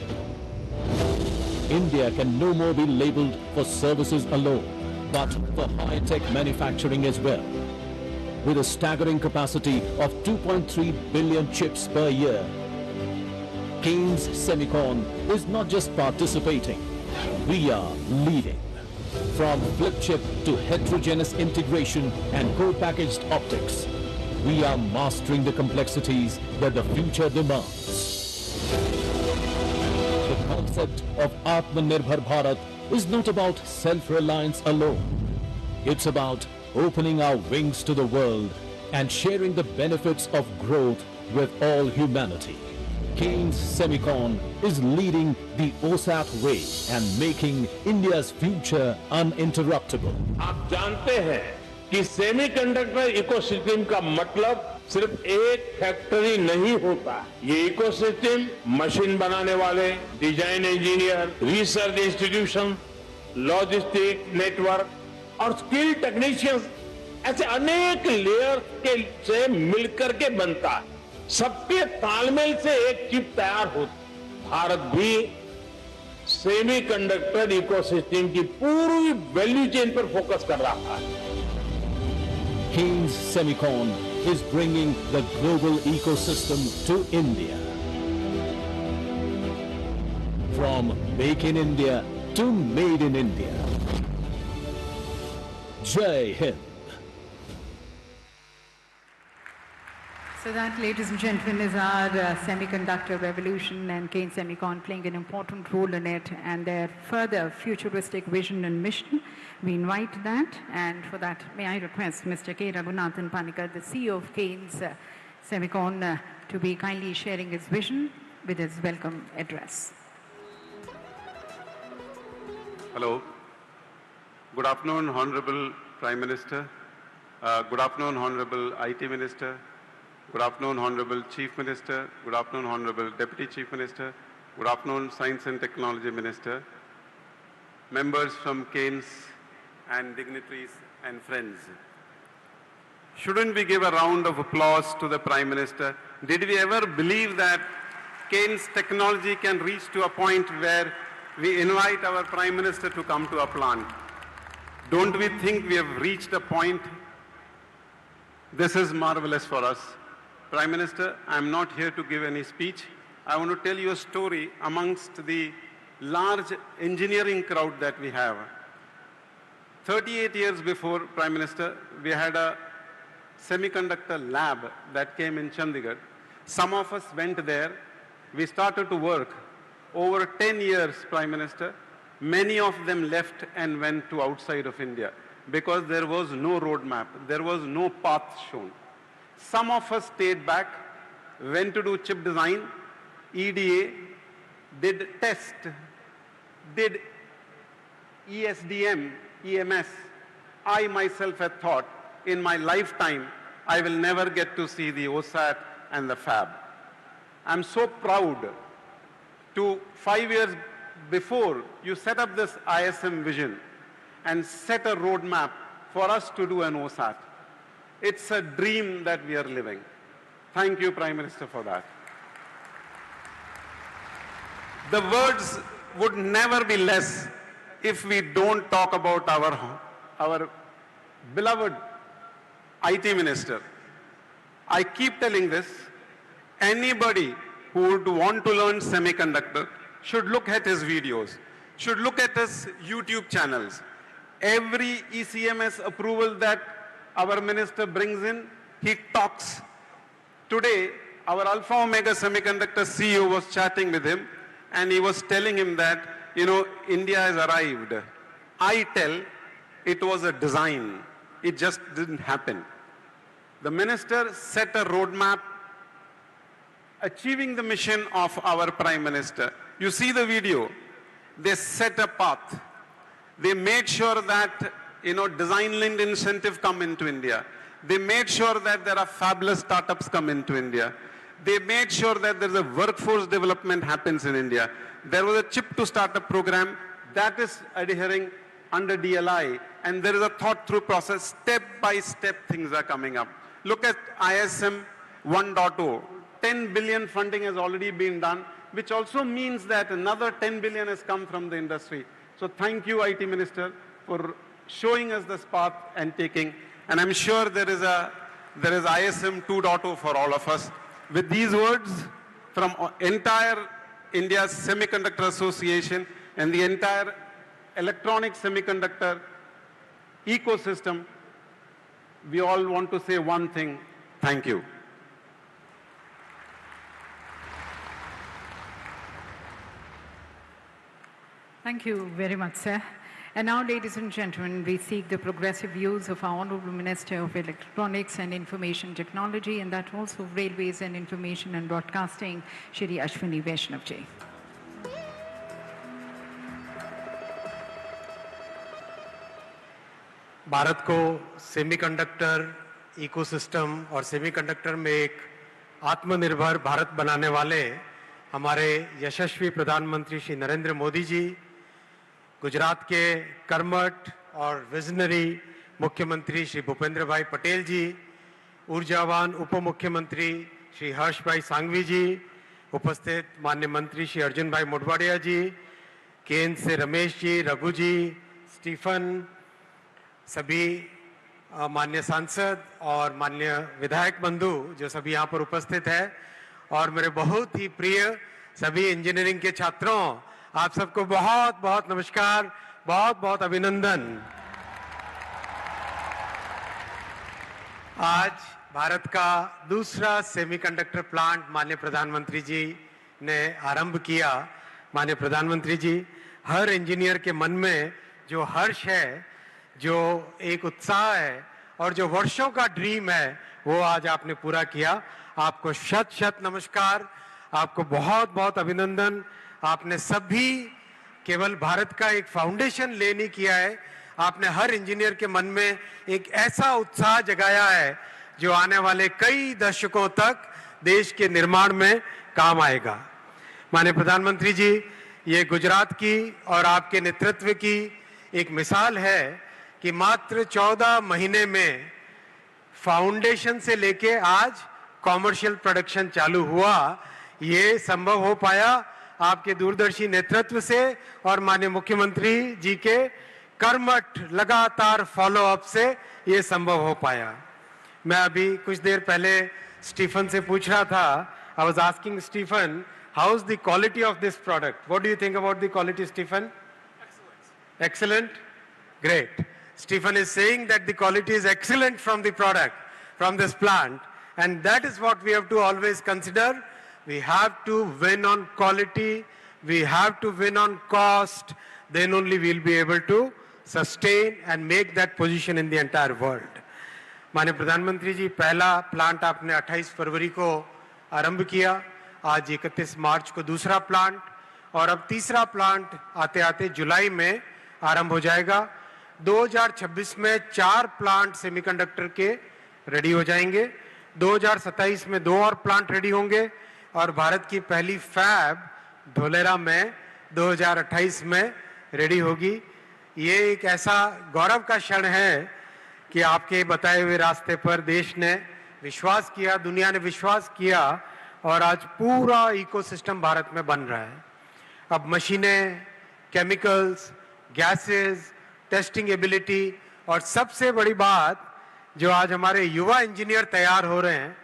India can no more be labeled for services alone, but for high-tech manufacturing as well. With a staggering capacity of 2.3 billion chips per year, Kaynes Semicon is not just participating, we are leading. From flip chip to heterogeneous integration and co-packaged optics, we are mastering the complexities that the future demands. The concept of Atmanirbhar Bharat is not about self-reliance alone. It's about opening our wings to the world and sharing the benefits of growth with all humanity. Kaynes Semicon is leading the OSAT way and making India's future uninterruptible. आप जानते हैं कि semiconductor ecosystem का मतलब सिर्फ एक factory नहीं होता। ये इकोसिस्टम मशीन बनाने वाले, design engineer, research institution, logistic network और स्किल टेक्नीशियंस, ऐसे अनेक लेयर के से मिलकर के बनता है। सबके तालमेल से एक चिप तैयार होती। भारत भी सेमीकंडक्टर इकोसिस्टम की पूरी वैल्यू चेन पर फोकस कर रहा है। Kaynes Semicon is bringing the global ecosystem to India. From Make in India to Made in India. Jai Hind. So that, ladies and gentlemen, is our semiconductor revolution, and Kaynes Semicon playing an important role in it, and their further futuristic vision and mission. We invite that, and for that, may I request Mr. K. Raghunathan Panikkar, the CEO of Kaynes Semicon, to be kindly sharing his vision with his welcome address. Hello. Good afternoon, Honorable Prime Minister. Good afternoon, Honorable IT Minister. Good afternoon, Honorable Chief Minister. Good afternoon, Honorable Deputy Chief Minister. Good afternoon, Science and Technology Minister. Members from Kaynes and dignitaries and friends. Shouldn't we give a round of applause to the Prime Minister? Did we ever believe that Kaynes technology can reach to a point where we invite our Prime Minister to come to a plant? Don't we think we have reached a point? This is marvelous for us. Prime Minister, I'm not here to give any speech. I want to tell you a story amongst the large engineering crowd that we have. 38 years before, Prime Minister, we had a semiconductor lab that came in Chandigarh. Some of us went there. We started to work. Over 10 years, Prime Minister, many of them left and went to outside of India because there was no roadmap. There was no path shown. Some of us stayed back, went to do chip design, EDA, did test, did ESDM, EMS. I myself had thought in my lifetime, I will never get to see the OSAT and the fab. I'm so proud to 5 years before you set up this ISM vision and set a roadmap for us to do an OSAT. It's a dream that we are living. Thank you, Prime Minister, for that. The words would never be less if we don't talk about our beloved IT Minister. I keep telling this, anybody who would want to learn semiconductor should look at his videos, should look at his YouTube channels. Every ECMS approval that our minister brings in, he talks. Today, our Alpha Omega Semiconductor CEO was chatting with him, and he was telling him that, India has arrived. I tell, it was a design. It just didn't happen. The minister set a roadmap achieving the mission of our Prime Minister. You see the video. They set a path. They made sure that, design-linked incentive come into India. They made sure that there are fabulous startups come into India. They made sure that there's a workforce development happens in India. There was a chip to startup program that is adhering under DLI, and there is a thought-through process. Step by step things are coming up. Look at ISM 1.0. 10 billion funding has already been done, which also means that another 10 billion has come from the industry. So thank you, IT Minister, for showing us this path and taking. And I'm sure there is ISM 2.0 for all of us. With these words from entire India's Semiconductor Association and the entire electronic semiconductor ecosystem, we all want to say one thing: thank you. Thank you very much, sir. And now, ladies and gentlemen, we seek the progressive views of our Honorable Minister of Electronics and Information Technology, and that also Railways and Information and Broadcasting, Shri Ashwini Vaishnav ji. Bharat को semiconductor ecosystem और semiconductor में एक आत्मनिर्भर भारत बनाने वाले हमारे यशस्वी प्रधानमंत्री श्री नरेंद्र मोदी जी, गुजरात के कर्मठ और विजनरी मुख्यमंत्री श्री भूपेंद्र भाई पटेल जी, ऊर्जावान उप मुख्यमंत्री श्री हर्ष भाई सांघवी जी, उपस्थित माननीय मंत्री श्री अर्जुन भाई मोढवाडिया जी, केंद्र से रमेश जी, रघु जी, स्टीफन, सभी माननीय सांसद और माननीय विधायक बंधु जो सभी यहाँ पर उपस्थित है, और मेरे बहुत ही प्रिय सभी इंजीनियरिंग के छात्रों, आप सबको बहुत बहुत नमस्कार, बहुत बहुत अभिनंदन। आज भारत का दूसरा सेमीकंडक्टर प्लांट माननीय प्रधानमंत्री जी ने आरंभ किया। माननीय प्रधानमंत्री जी, हर इंजीनियर के मन में जो हर्ष है, जो एक उत्साह है और जो वर्षों का ड्रीम है, वो आज आपने पूरा किया। आपको शत शत नमस्कार, आपको बहुत बहुत अभिनंदन। आपने सभी केवल भारत का एक फाउंडेशन ले नहीं किया है, आपने हर इंजीनियर के मन में एक ऐसा उत्साह जगाया है जो आने वाले कई दशकों तक देश के निर्माण में काम आएगा। माननीय प्रधानमंत्री जी, ये गुजरात की और आपके नेतृत्व की एक मिसाल है कि मात्र 14 महीने में फाउंडेशन से लेके आज कॉमर्शियल प्रोडक्शन चालू हुआ। ये संभव हो पाया आपके दूरदर्शी नेतृत्व से और माननीय मुख्यमंत्री जी के कर्मठ लगातार फॉलो अप से ये संभव हो पाया। मैं अभी कुछ देर पहले स्टीफन से पूछ रहा था, I was asking Stephen, how is the quality of this product? What do you think about the quality, Stephen? Excellent? Great. Stephen is saying that the quality is excellent from the product, from this plant, and that is what we have to always consider. We have to win on quality, we have to win on cost, then only we'll be able to sustain and make that position in the entire world. माननीय प्रधानमंत्री जी, पहला plant आपने 28 फरवरी को आरंभ किया, आज 31 मार्च को दूसरा प्लांट, और अब तीसरा प्लांट आते आते जुलाई में आरंभ हो जाएगा। 2026 में 4 प्लांट सेमीकंडक्टर के रेडी हो जाएंगे, 2027 में 2 और प्लांट रेडी होंगे, और भारत की पहली फैब धोलेरा में 2028 में रेडी होगी। ये एक ऐसा गौरव का क्षण है कि आपके बताए हुए रास्ते पर देश ने विश्वास किया, दुनिया ने विश्वास किया, और आज पूरा इकोसिस्टम भारत में बन रहा है। अब मशीनें, केमिकल्स, गैसेस, टेस्टिंग एबिलिटी, और सबसे बड़ी बात जो आज हमारे युवा इंजीनियर तैयार हो रहे हैं,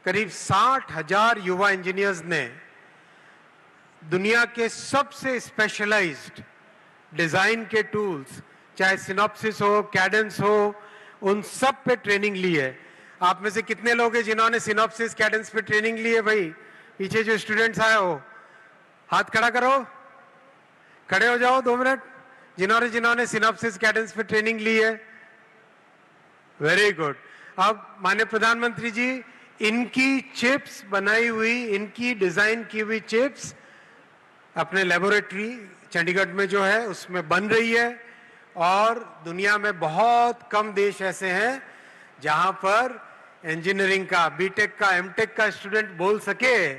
करीब 60,000 युवा इंजीनियर्स ने दुनिया के सबसे स्पेशलाइज्ड डिजाइन के टूल्स, चाहे सिनॉप्सिस हो, कैडेंस हो, उन सब पे ट्रेनिंग ली है। आप में से कितने लोग हैं जिन्होंने सिनॉप्सिस, कैडेंस पे ट्रेनिंग ली है? भाई पीछे जो स्टूडेंट्स आए हो, हाथ खड़ा करो, खड़े हो जाओ 2 मिनट। जिन्होंने सिनॉप्सिस, कैडेंस पे ट्रेनिंग ली है, वेरी गुड। अब माननीय प्रधानमंत्री जी, इनकी चिप्स बनाई हुई, इनकी डिजाइन की हुई चिप्स अपने लेबोरेटरी चंडीगढ़ में जो है उसमें बन रही है, और दुनिया में बहुत कम देश ऐसे हैं जहां पर इंजीनियरिंग का, बीटेक का, एमटेक का स्टूडेंट बोल सके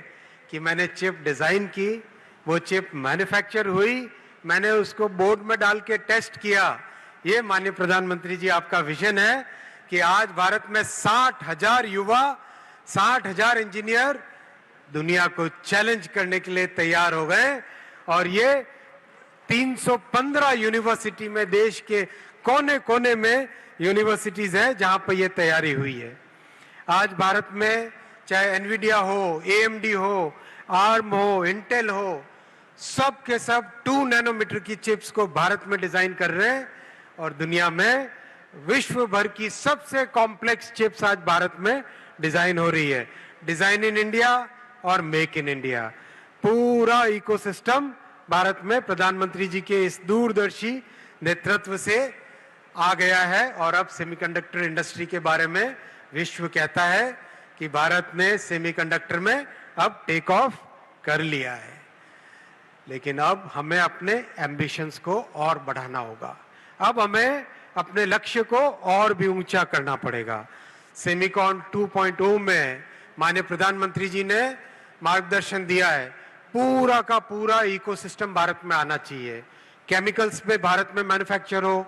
कि मैंने चिप डिजाइन की, वो चिप मैन्युफैक्चर हुई, मैंने उसको बोर्ड में डाल के टेस्ट किया। ये माननीय प्रधानमंत्री जी आपका विजन है कि आज भारत में 60,000 युवा, 60,000 इंजीनियर दुनिया को चैलेंज करने के लिए तैयार हो गए, और ये 315 यूनिवर्सिटी में, देश के कोने कोने में यूनिवर्सिटीज हैं जहां पर यह तैयारी हुई है। आज भारत में चाहे एनवीडिया हो, एएमडी हो, आर्म हो, इंटेल हो, सब के सब 2 नैनोमीटर की चिप्स को भारत में डिजाइन कर रहे हैं, और दुनिया में विश्व भर की सबसे कॉम्प्लेक्स चिप्स आज भारत में डिजाइन हो रही है। डिजाइन इन इंडिया और मेक इन इंडिया, पूरा इकोसिस्टम भारत में प्रधानमंत्री जी के इस दूरदर्शी नेतृत्व से आ गया है। और अब सेमीकंडक्टर इंडस्ट्री के बारे में विश्व कहता है कि भारत ने सेमीकंडक्टर में अब टेक ऑफ कर लिया है। लेकिन अब हमें अपने एम्बिशंस को और बढ़ाना होगा, अब हमें अपने लक्ष्य को और भी ऊंचा करना पड़ेगा। सेमीकॉन 2.0 में माननीय प्रधानमंत्री जी ने मार्गदर्शन दिया है, पूरा का पूरा इकोसिस्टम भारत में आना चाहिए। केमिकल्स भी भारत में मैन्युफैक्चर हो,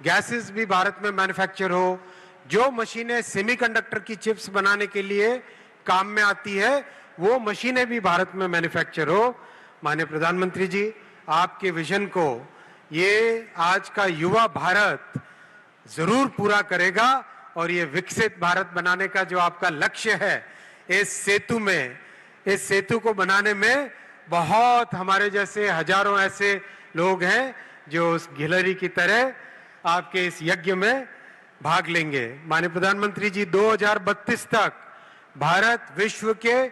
गैसेस भी भारत में मैन्युफैक्चर हो, जो मशीनें सेमीकंडक्टर की चिप्स बनाने के लिए काम में आती है वो मशीनें भी भारत में मैन्युफैक्चर हो। माननीय प्रधानमंत्री जी, आपके विजन को ये आज का युवा भारत जरूर पूरा करेगा, और ये विकसित भारत बनाने का जो आपका लक्ष्य है, इस सेतु को बनाने में बहुत हमारे जैसे हजारों ऐसे लोग हैं जो उस गिलहरी की तरह आपके इस यज्ञ में भाग लेंगे। माननीय प्रधानमंत्री जी, 2032 तक भारत विश्व के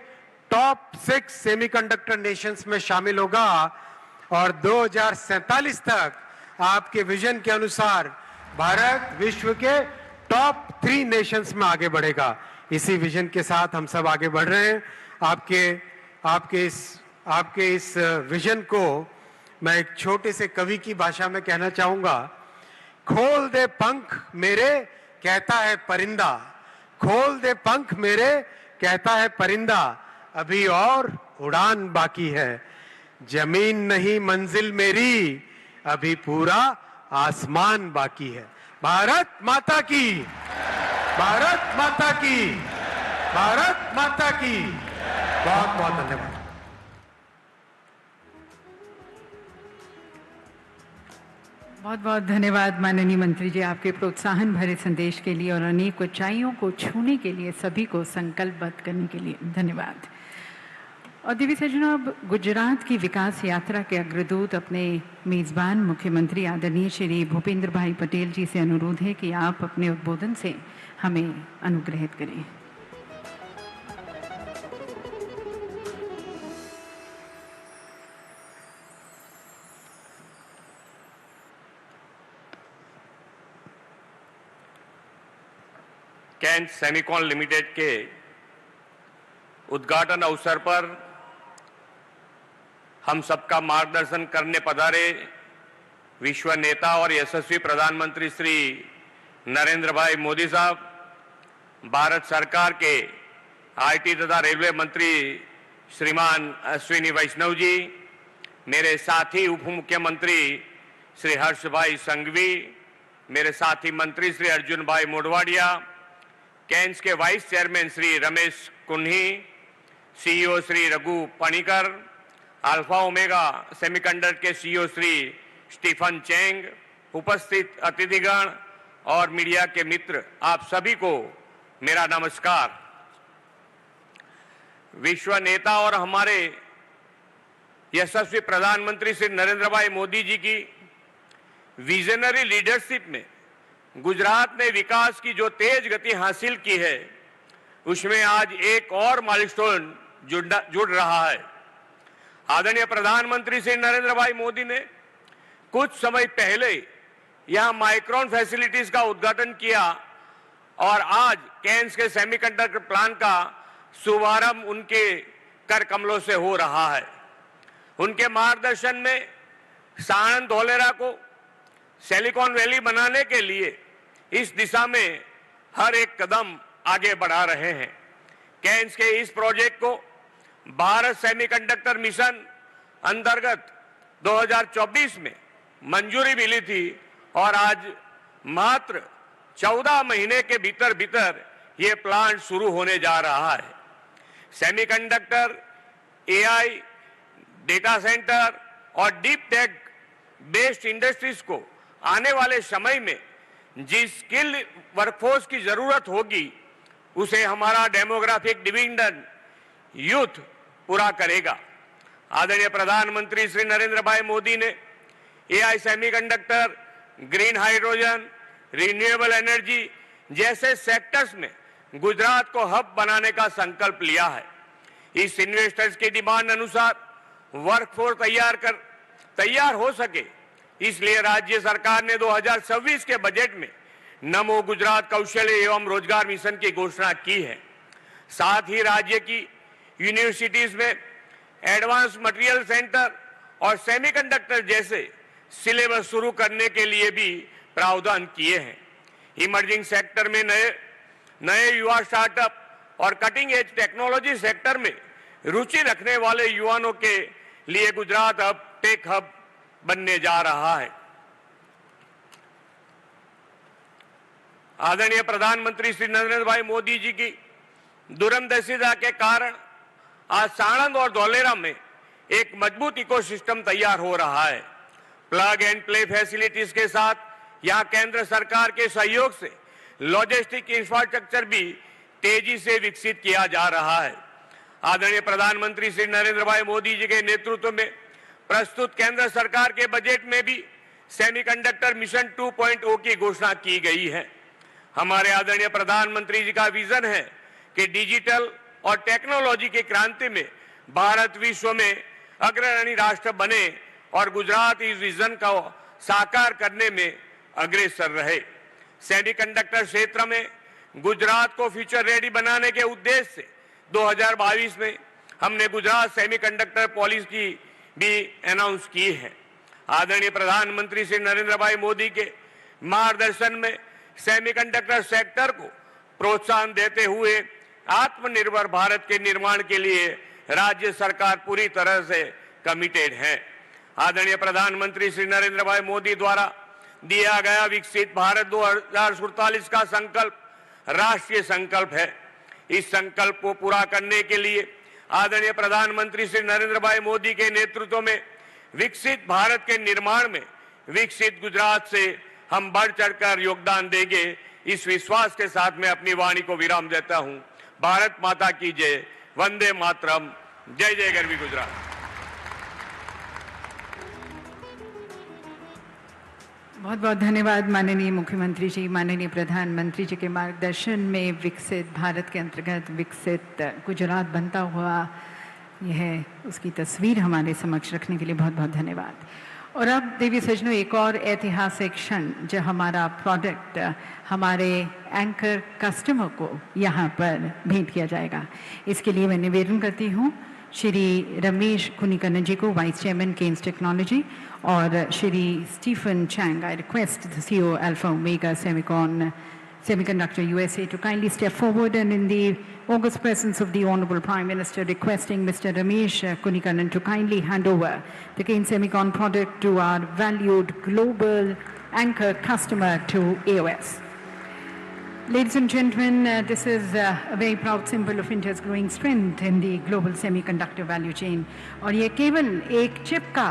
टॉप 6 सेमीकंडक्टर नेशंस में शामिल होगा, और 2047 तक आपके विजन के अनुसार भारत विश्व के टॉप 3 नेशंस में आगे बढ़ेगा। इसी विजन के साथ हम सब आगे बढ़ रहे हैं। आपके इस विजन को मैं एक छोटे से कवि की भाषा में कहना चाहूंगा। खोल दे पंख मेरे कहता है परिंदा, खोल दे पंख मेरे कहता है परिंदा, अभी और उड़ान बाकी है, जमीन नहीं मंजिल मेरी, अभी पूरा आसमान बाकी है। भारत माता की, भारत माता की, भारत माता की। बहुत बहुत धन्यवाद। बहुत बहुत धन्यवाद माननीय मंत्री जी, आपके प्रोत्साहन भरे संदेश के लिए और अनेक ऊंचाइयों को छूने के लिए, सभी को संकल्पबद्ध करने के लिए धन्यवाद। और दिव्य सज्जनों, अब गुजरात की विकास यात्रा के अग्रदूत अपने मेज़बान मुख्यमंत्री आदरणीय श्री भूपेंद्र भाई पटेल जी से अनुरोध है कि आप अपने उद्बोधन से हमें अनुग्रहित करें। कैंस सेमिकॉन लिमिटेड के उद्घाटन अवसर पर हम सबका मार्गदर्शन करने पधारे विश्व नेता और यशस्वी प्रधानमंत्री श्री नरेंद्र भाई मोदी साहब, भारत सरकार के आईटी तथा रेलवे मंत्री श्रीमान अश्विनी वैष्णव जी, मेरे साथी उप मुख्यमंत्री श्री हर्ष भाई संघवी, मेरे साथी मंत्री श्री अर्जुन भाई मोडवाडिया, कैंस के vice chairman Shri Ramesh Kunhi, CEO Shri Raghu Panicker, Alpha Omega semiconductor के सीईओ श्री स्टीफन चेंग, उपस्थित अतिथिगण और मीडिया के मित्र, आप सभी को मेरा नमस्कार। विश्व नेता और हमारे यशस्वी प्रधानमंत्री श्री नरेंद्र भाई मोदी जी की विजनरी लीडरशिप में गुजरात ने विकास की जो तेज गति हासिल की है, उसमें आज एक और माइलस्टोन जुड़ रहा है। आदरणीय प्रधानमंत्री श्री नरेंद्र भाई मोदी ने कुछ समय पहले यहां माइक्रोन फैसिलिटीज का उद्घाटन किया और आज कैंस के सेमीकंडक्टर प्लांट का शुभारंभ उनके कर कमलों से हो रहा है। उनके मार्गदर्शन में साणंद धोलेरा को सिलिकॉन वैली बनाने के लिए इस दिशा में हर एक कदम आगे बढ़ा रहे हैं। कैंस के इस प्रोजेक्ट को भारत सेमीकंडक्टर मिशन अंतर्गत 2024 में मंजूरी मिली थी और आज मात्र 14 महीने के भीतर भीतर ये प्लांट शुरू होने जा रहा है। सेमीकंडक्टर, एआई, डेटा सेंटर और डीप टेक बेस्ड इंडस्ट्रीज को आने वाले समय में जिस स्किल वर्कफोर्स की जरूरत होगी, उसे हमारा डेमोग्राफिक डिविडेंड यूथ पूरा करेगा। आदरणीय प्रधानमंत्री श्री नरेंद्र भाई मोदी ने AI, semiconductor, green hydrogen, renewable energy जैसे सेक्टर्स में गुजरात को हब बनाने का संकल्प लिया है। इस इन्वेस्टर्स की डिमांड अनुसार वर्कफोर्स तैयार हो सके, इसलिए राज्य सरकार ने 2026 के बजट में नमो गुजरात कौशल्य एवं रोजगार मिशन की घोषणा की है। साथ ही राज्य की यूनिवर्सिटीज में एडवांस मटेरियल सेंटर और सेमीकंडक्टर जैसे सिलेबस शुरू करने के लिए भी प्रावधान किए हैं। इमर्जिंग सेक्टर में नए युवा स्टार्टअप और कटिंग एज टेक्नोलॉजी सेक्टर में रुचि रखने वाले युवाओं के लिए गुजरात अब टेक हब बनने जा रहा है। आदरणीय प्रधानमंत्री श्री नरेंद्र भाई मोदी जी की दूरंदेशिता के कारण आज साणंद और धोलेरा में एक मजबूत इकोसिस्टम तैयार हो रहा है। प्लग एंड प्ले फैसिलिटीज के साथ यहां केंद्र सरकार के सहयोग से लॉजिस्टिक इंफ्रास्ट्रक्चर भी तेजी से विकसित किया जा रहा है। आदरणीय प्रधानमंत्री श्री नरेंद्र भाई मोदी जी के नेतृत्व में प्रस्तुत केंद्र सरकार के बजट में भी सेमीकंडक्टर मिशन 2.0 की घोषणा की गई है। हमारे आदरणीय प्रधानमंत्री जी का विजन है कि डिजिटल और टेक्नोलॉजी की क्रांति में भारत विश्व में अग्रणी राष्ट्र बने और गुजरात इस विजन को साकार करने में अग्रसर रहे। सेमीकंडक्टर क्षेत्र में गुजरात को फ्यूचर रेडी बनाने के उद्देश्य से 2022 में हमने गुजरात सेमीकंडक्टर पॉलिसी भी अनाउंस की है। आदरणीय प्रधानमंत्री श्री नरेंद्र भाई मोदी के मार्गदर्शन में सेमीकंडक्टर सेक्टर को प्रोत्साहन देते हुए आत्मनिर्भर भारत के निर्माण के लिए राज्य सरकार पूरी तरह से कमिटेड है। आदरणीय प्रधानमंत्री श्री नरेंद्र भाई मोदी द्वारा दिया गया विकसित भारत 2047 का संकल्प राष्ट्रीय संकल्प है। इस संकल्प को पूरा करने के लिए आदरणीय प्रधानमंत्री श्री नरेंद्र भाई मोदी के नेतृत्व में विकसित भारत के निर्माण में विकसित गुजरात से हम बढ़ चढ़कर योगदान देंगे। इस विश्वास के साथ मैं अपनी वाणी को विराम देता हूं। भारत माता की जय, वंदे मातरम, जय जय गरवी गुजरात। बहुत बहुत धन्यवाद माननीय मुख्यमंत्री जी। माननीय प्रधानमंत्री जी के मार्गदर्शन में विकसित भारत के अंतर्गत विकसित गुजरात बनता हुआ यह उसकी तस्वीर हमारे समक्ष रखने के लिए बहुत बहुत धन्यवाद। और अब देवी सजनों एक और ऐतिहासिक क्षण जो हमारा प्रोडक्ट हमारे एंकर कस्टमर को यहाँ पर भेंट किया जाएगा। इसके लिए मैं निवेदन करती हूँ श्री रमेश कुनिकन्नन जी को, वाइस चेयरमैन केन्स टेक्नोलॉजी, और Shri Stephen Chang, I request the CEO Alpha Omega Semiconductor USA to kindly step forward, and in the august presence of the Honorable Prime Minister, requesting Mr. Ramesh Kunikannan to kindly hand over the Kane Semicon product to our valued global anchor customer to AOS. Ladies and gentlemen, this is a very proud symbol of India's growing strength in the global semiconductor value chain. और ये केवल एक chip का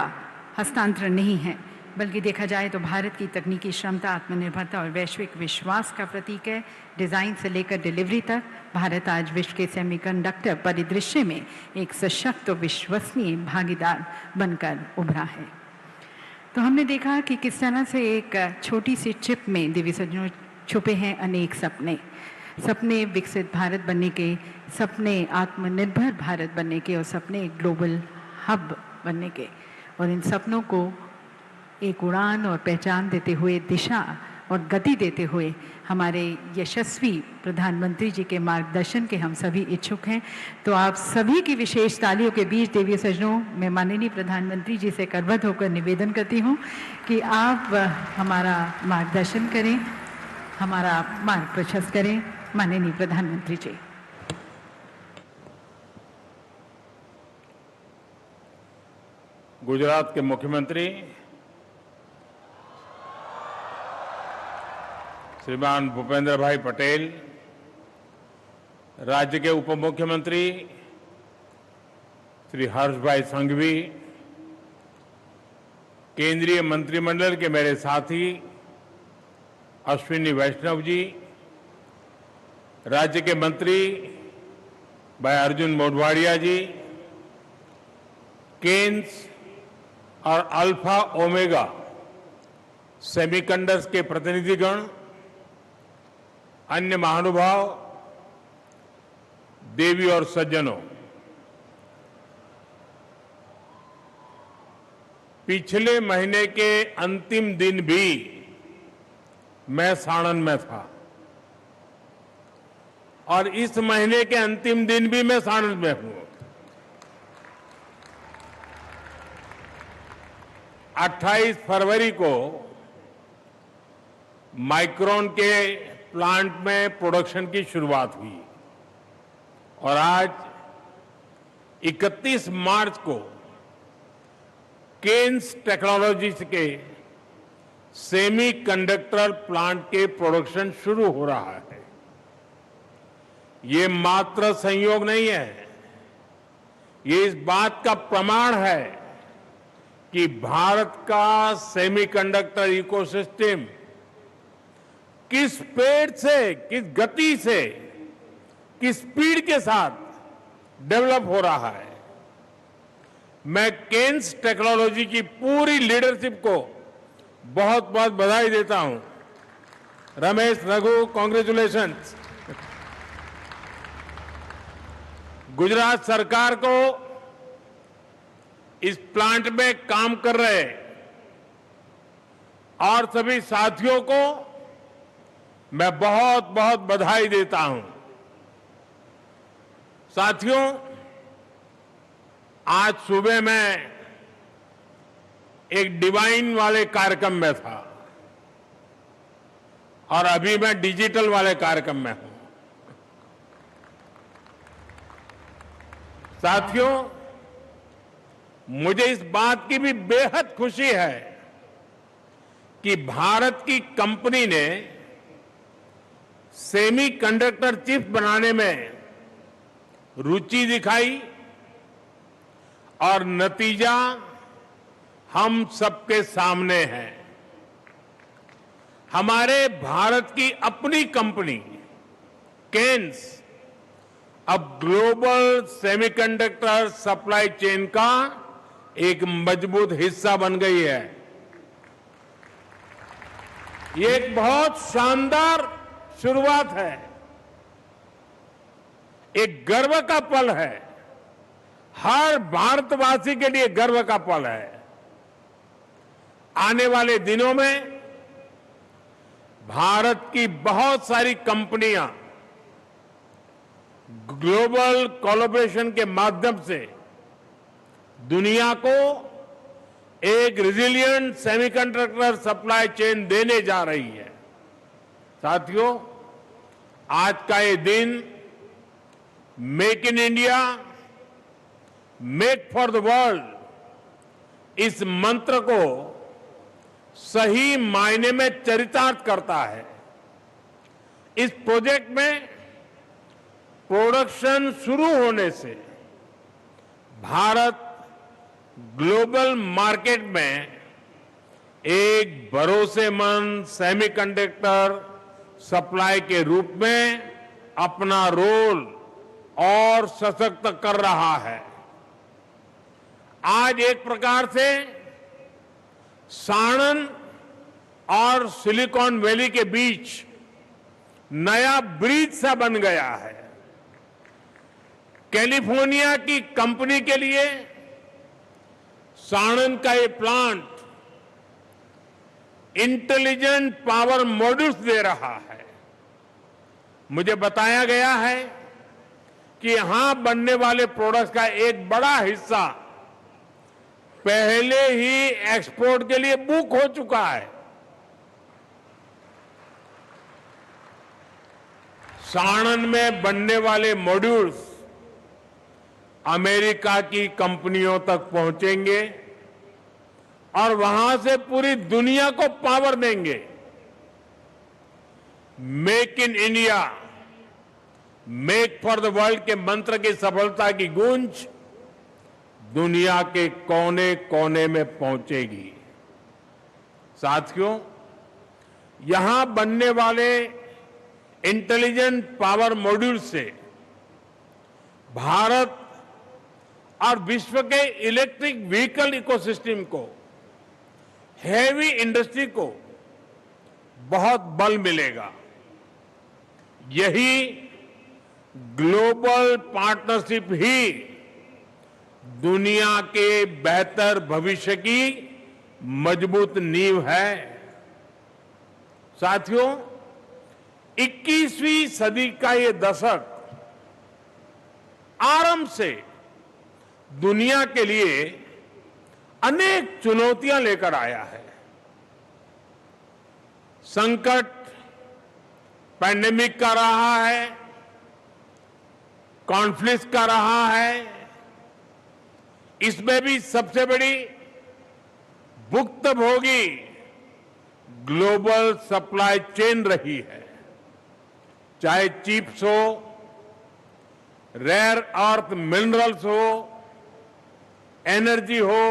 हस्तांतरण नहीं है, बल्कि देखा जाए तो भारत की तकनीकी क्षमता, आत्मनिर्भरता और वैश्विक विश्वास का प्रतीक है। डिज़ाइन से लेकर डिलीवरी तक भारत आज विश्व के सेमीकंडक्टर परिदृश्य में एक सशक्त और विश्वसनीय भागीदार बनकर उभरा है। तो हमने देखा कि किस तरह से एक छोटी सी चिप में देवी सज्जनों छुपे हैं अनेक सपने, सपने विकसित भारत बनने के, सपने आत्मनिर्भर भारत बनने के, और सपने ग्लोबल हब बनने के। और इन सपनों को एक उड़ान और पहचान देते हुए, दिशा और गति देते हुए हमारे यशस्वी प्रधानमंत्री जी के मार्गदर्शन के हम सभी इच्छुक हैं। तो आप सभी की विशेष तालियों के बीच देवी सज्जनों, मैं माननीय प्रधानमंत्री जी से करबद्ध होकर निवेदन करती हूँ कि आप हमारा मार्गदर्शन करें, हमारा मार्ग प्रशस्त करें। माननीय प्रधानमंत्री जी। गुजरात के मुख्यमंत्री श्रीमान भूपेंद्र भाई पटेल, राज्य के उप मुख्यमंत्री श्री हर्ष भाई संघवी, केंद्रीय मंत्रिमंडल के मेरे साथी अश्विनी वैष्णव जी, राज्य के मंत्री भाई अर्जुन मोढवाडिया जी, केन्स और अल्फा ओमेगा सेमीकंडक्टर्स के प्रतिनिधिगण, अन्य महानुभाव, देवी और सज्जनों, पिछले महीने के अंतिम दिन भी मैं साणंद में था और इस महीने के अंतिम दिन भी मैं साणंद में हूं। 28 फरवरी को माइक्रोन के प्लांट में प्रोडक्शन की शुरुआत हुई और आज 31 मार्च को केन्स टेक्नोलॉजीज के सेमीकंडक्टर प्लांट के प्रोडक्शन शुरू हो रहा है। ये मात्र संयोग नहीं है, ये इस बात का प्रमाण है कि भारत का सेमीकंडक्टर इकोसिस्टम किस पेड़ से, किस गति से, किस स्पीड के साथ डेवलप हो रहा है। मैं केन्स टेक्नोलॉजी की पूरी लीडरशिप को बहुत बहुत बधाई देता हूं। रमेश, रघु, कांग्रेचुलेशंस। गुजरात सरकार को, इस प्लांट में काम कर रहे और सभी साथियों को मैं बहुत बहुत बधाई देता हूं। साथियों, आज सुबह मैं एक डिवाइन वाले कार्यक्रम में था और अभी मैं डिजिटल वाले कार्यक्रम में हूं। साथियों, मुझे इस बात की भी बेहद खुशी है कि भारत की कंपनी ने सेमीकंडक्टर चिप्स बनाने में रुचि दिखाई और नतीजा हम सबके सामने है। हमारे भारत की अपनी कंपनी केन्स अब ग्लोबल सेमीकंडक्टर सप्लाई चेन का एक मजबूत हिस्सा बन गई है। ये एक बहुत शानदार शुरुआत है, एक गर्व का पल है, हर भारतवासी के लिए गर्व का पल है। आने वाले दिनों में भारत की बहुत सारी कंपनियां ग्लोबल कोलैबोरेशन के माध्यम से दुनिया को एक रेजिलिएंट सेमीकंडक्टर सप्लाई चेन देने जा रही है। साथियों, आज का ये दिन make in India, make for the world इस मंत्र को सही मायने में चरितार्थ करता है। इस प्रोजेक्ट में प्रोडक्शन शुरू होने से भारत ग्लोबल मार्केट में एक भरोसेमंद सेमीकंडक्टर सप्लाई के रूप में अपना रोल और सशक्त कर रहा है। आज एक प्रकार से साणंद और सिलिकॉन वैली के बीच नया ब्रिज सा बन गया है। कैलिफोर्निया की कंपनी के लिए साणंद का ये प्लांट इंटेलिजेंट पावर मॉड्यूल्स दे रहा है। मुझे बताया गया है कि यहां बनने वाले प्रोडक्ट्स का एक बड़ा हिस्सा पहले ही एक्सपोर्ट के लिए बुक हो चुका है। साणंद में बनने वाले मॉड्यूल्स अमेरिका की कंपनियों तक पहुंचेंगे और वहां से पूरी दुनिया को पावर देंगे। Make in India, make for the world के मंत्र की सफलता की गूंज दुनिया के कोने कोने में पहुंचेगी। साथियों, यहां बनने वाले इंटेलिजेंट पावर मॉड्यूल से भारत और विश्व के इलेक्ट्रिक व्हीकल इकोसिस्टम को, हेवी इंडस्ट्री को बहुत बल मिलेगा। यही ग्लोबल पार्टनरशिप ही दुनिया के बेहतर भविष्य की मजबूत नींव है। साथियों, 21वीं सदी का ये दशक आरंभ से दुनिया के लिए अनेक चुनौतियां लेकर आया है। संकट पैंडेमिक का रहा है, कॉन्फ्लिक्ट का रहा है। इसमें भी सबसे बड़ी भुक्तभोगी ग्लोबल सप्लाई चेन रही है। चाहे चिप्स हो, रेयर अर्थ मिनरल्स हो, एनर्जी हो,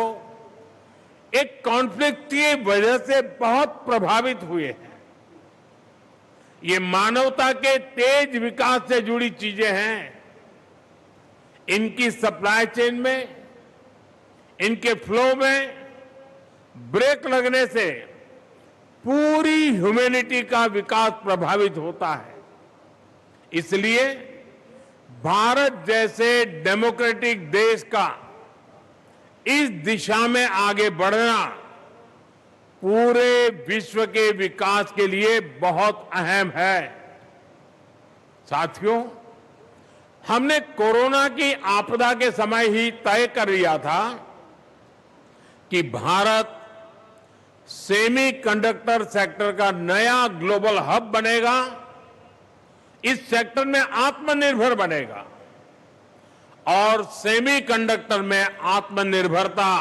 एक कॉन्फ्लिक्ट की वजह से बहुत प्रभावित हुए हैं। ये मानवता के तेज विकास से जुड़ी चीजें हैं। इनकी सप्लाई चेन में, इनके फ्लो में ब्रेक लगने से पूरी ह्यूमैनिटी का विकास प्रभावित होता है। इसलिए भारत जैसे डेमोक्रेटिक देश का इस दिशा में आगे बढ़ना पूरे विश्व के विकास के लिए बहुत अहम है। साथियों, हमने कोरोना की आपदा के समय ही तय कर लिया था कि भारत सेमीकंडक्टर सेक्टर का नया ग्लोबल हब बनेगा, इस सेक्टर में आत्मनिर्भर बनेगा। और सेमीकंडक्टर में आत्मनिर्भरता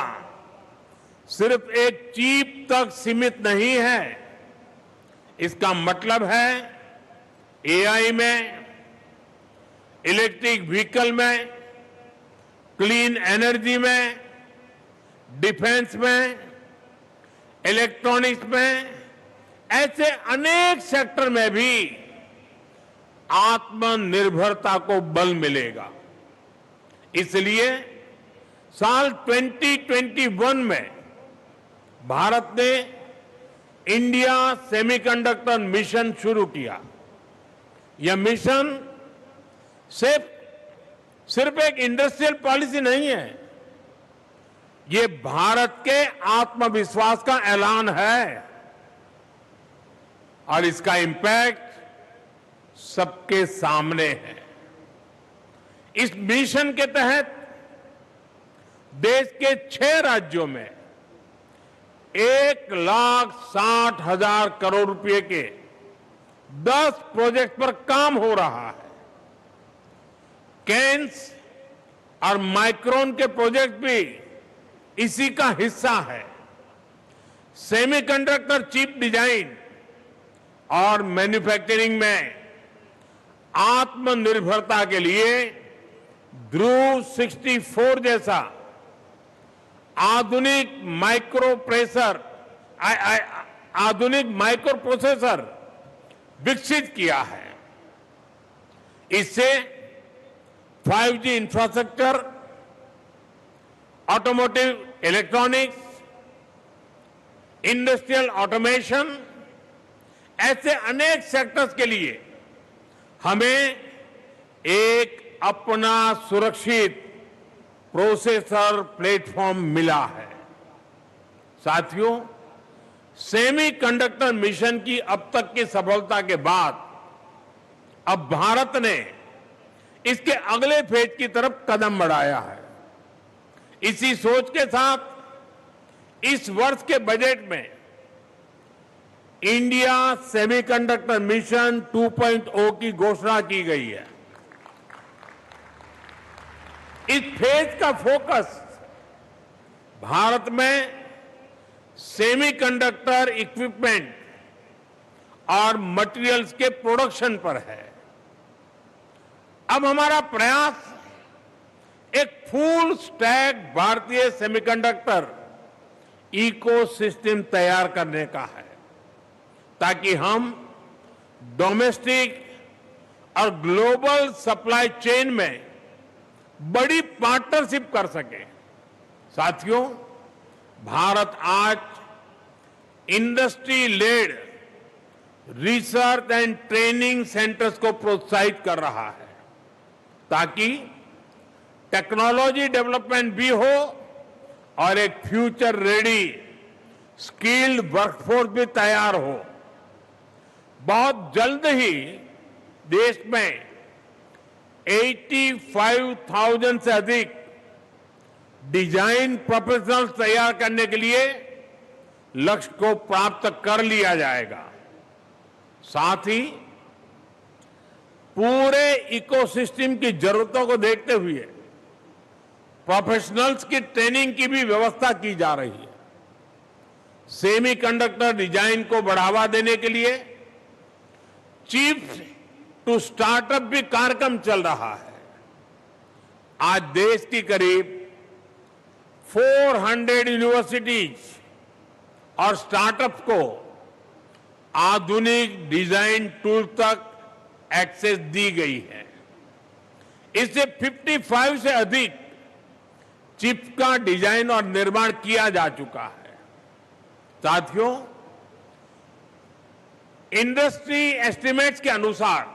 सिर्फ एक चिप तक सीमित नहीं है। इसका मतलब है एआई में, इलेक्ट्रिक व्हीकल में, क्लीन एनर्जी में, डिफेंस में, इलेक्ट्रॉनिक्स में, ऐसे अनेक सेक्टर में भी आत्मनिर्भरता को बल मिलेगा। इसलिए साल 2021 में भारत ने इंडिया सेमीकंडक्टर मिशन शुरू किया। यह मिशन सिर्फ एक इंडस्ट्रियल पॉलिसी नहीं है, ये भारत के आत्मविश्वास का ऐलान है और इसका इंपैक्ट सबके सामने है। इस मिशन के तहत देश के 6 राज्यों में 1,60,000 करोड़ रुपए के 10 प्रोजेक्ट पर काम हो रहा है। केन्स और माइक्रोन के प्रोजेक्ट भी इसी का हिस्सा है। सेमीकंडक्टर चिप डिजाइन और मैन्युफैक्चरिंग में आत्मनिर्भरता के लिए ध्रुव 64 जैसा आधुनिक माइक्रो प्रोसेसर विकसित किया है। इससे 5G infrastructure, automotive electronics, industrial automation, ऐसे अनेक सेक्टर्स के लिए हमें एक अपना सुरक्षित प्रोसेसर प्लेटफॉर्म मिला है। साथियों, सेमीकंडक्टर मिशन की अब तक की सफलता के बाद अब भारत ने इसके अगले फेज की तरफ कदम बढ़ाया है। इसी सोच के साथ इस वर्ष के बजट में इंडिया सेमीकंडक्टर मिशन 2.0 की घोषणा की गई है। इस फेज का फोकस भारत में सेमीकंडक्टर इक्विपमेंट और मटेरियल्स के प्रोडक्शन पर है। अब हमारा प्रयास एक फुल स्टैक भारतीय सेमीकंडक्टर इकोसिस्टम तैयार करने का है, ताकि हम डोमेस्टिक और ग्लोबल सप्लाई चेन में बड़ी पार्टनरशिप कर सके। साथियों, भारत आज industry led research and training centres को प्रोत्साहित कर रहा है, ताकि टेक्नोलॉजी डेवलपमेंट भी हो और एक फ्यूचर रेडी स्किल्ड वर्कफोर्स भी तैयार हो। बहुत जल्द ही देश में 85,000 से अधिक डिजाइन प्रोफेशनल्स तैयार करने के लिए लक्ष्य को प्राप्त कर लिया जाएगा। साथ ही पूरे इकोसिस्टम की जरूरतों को देखते हुए प्रोफेशनल्स की ट्रेनिंग की भी व्यवस्था की जा रही है। सेमीकंडक्टर डिजाइन को बढ़ावा देने के लिए चिप्स टू स्टार्टअप भी कार्यक्रम चल रहा है। आज देश की करीब 400 यूनिवर्सिटीज और स्टार्टअप्स को आधुनिक डिजाइन टूल तक एक्सेस दी गई है। इससे 55 से अधिक चिप का डिजाइन और निर्माण किया जा चुका है। साथियों, इंडस्ट्री एस्टिमेट्स के अनुसार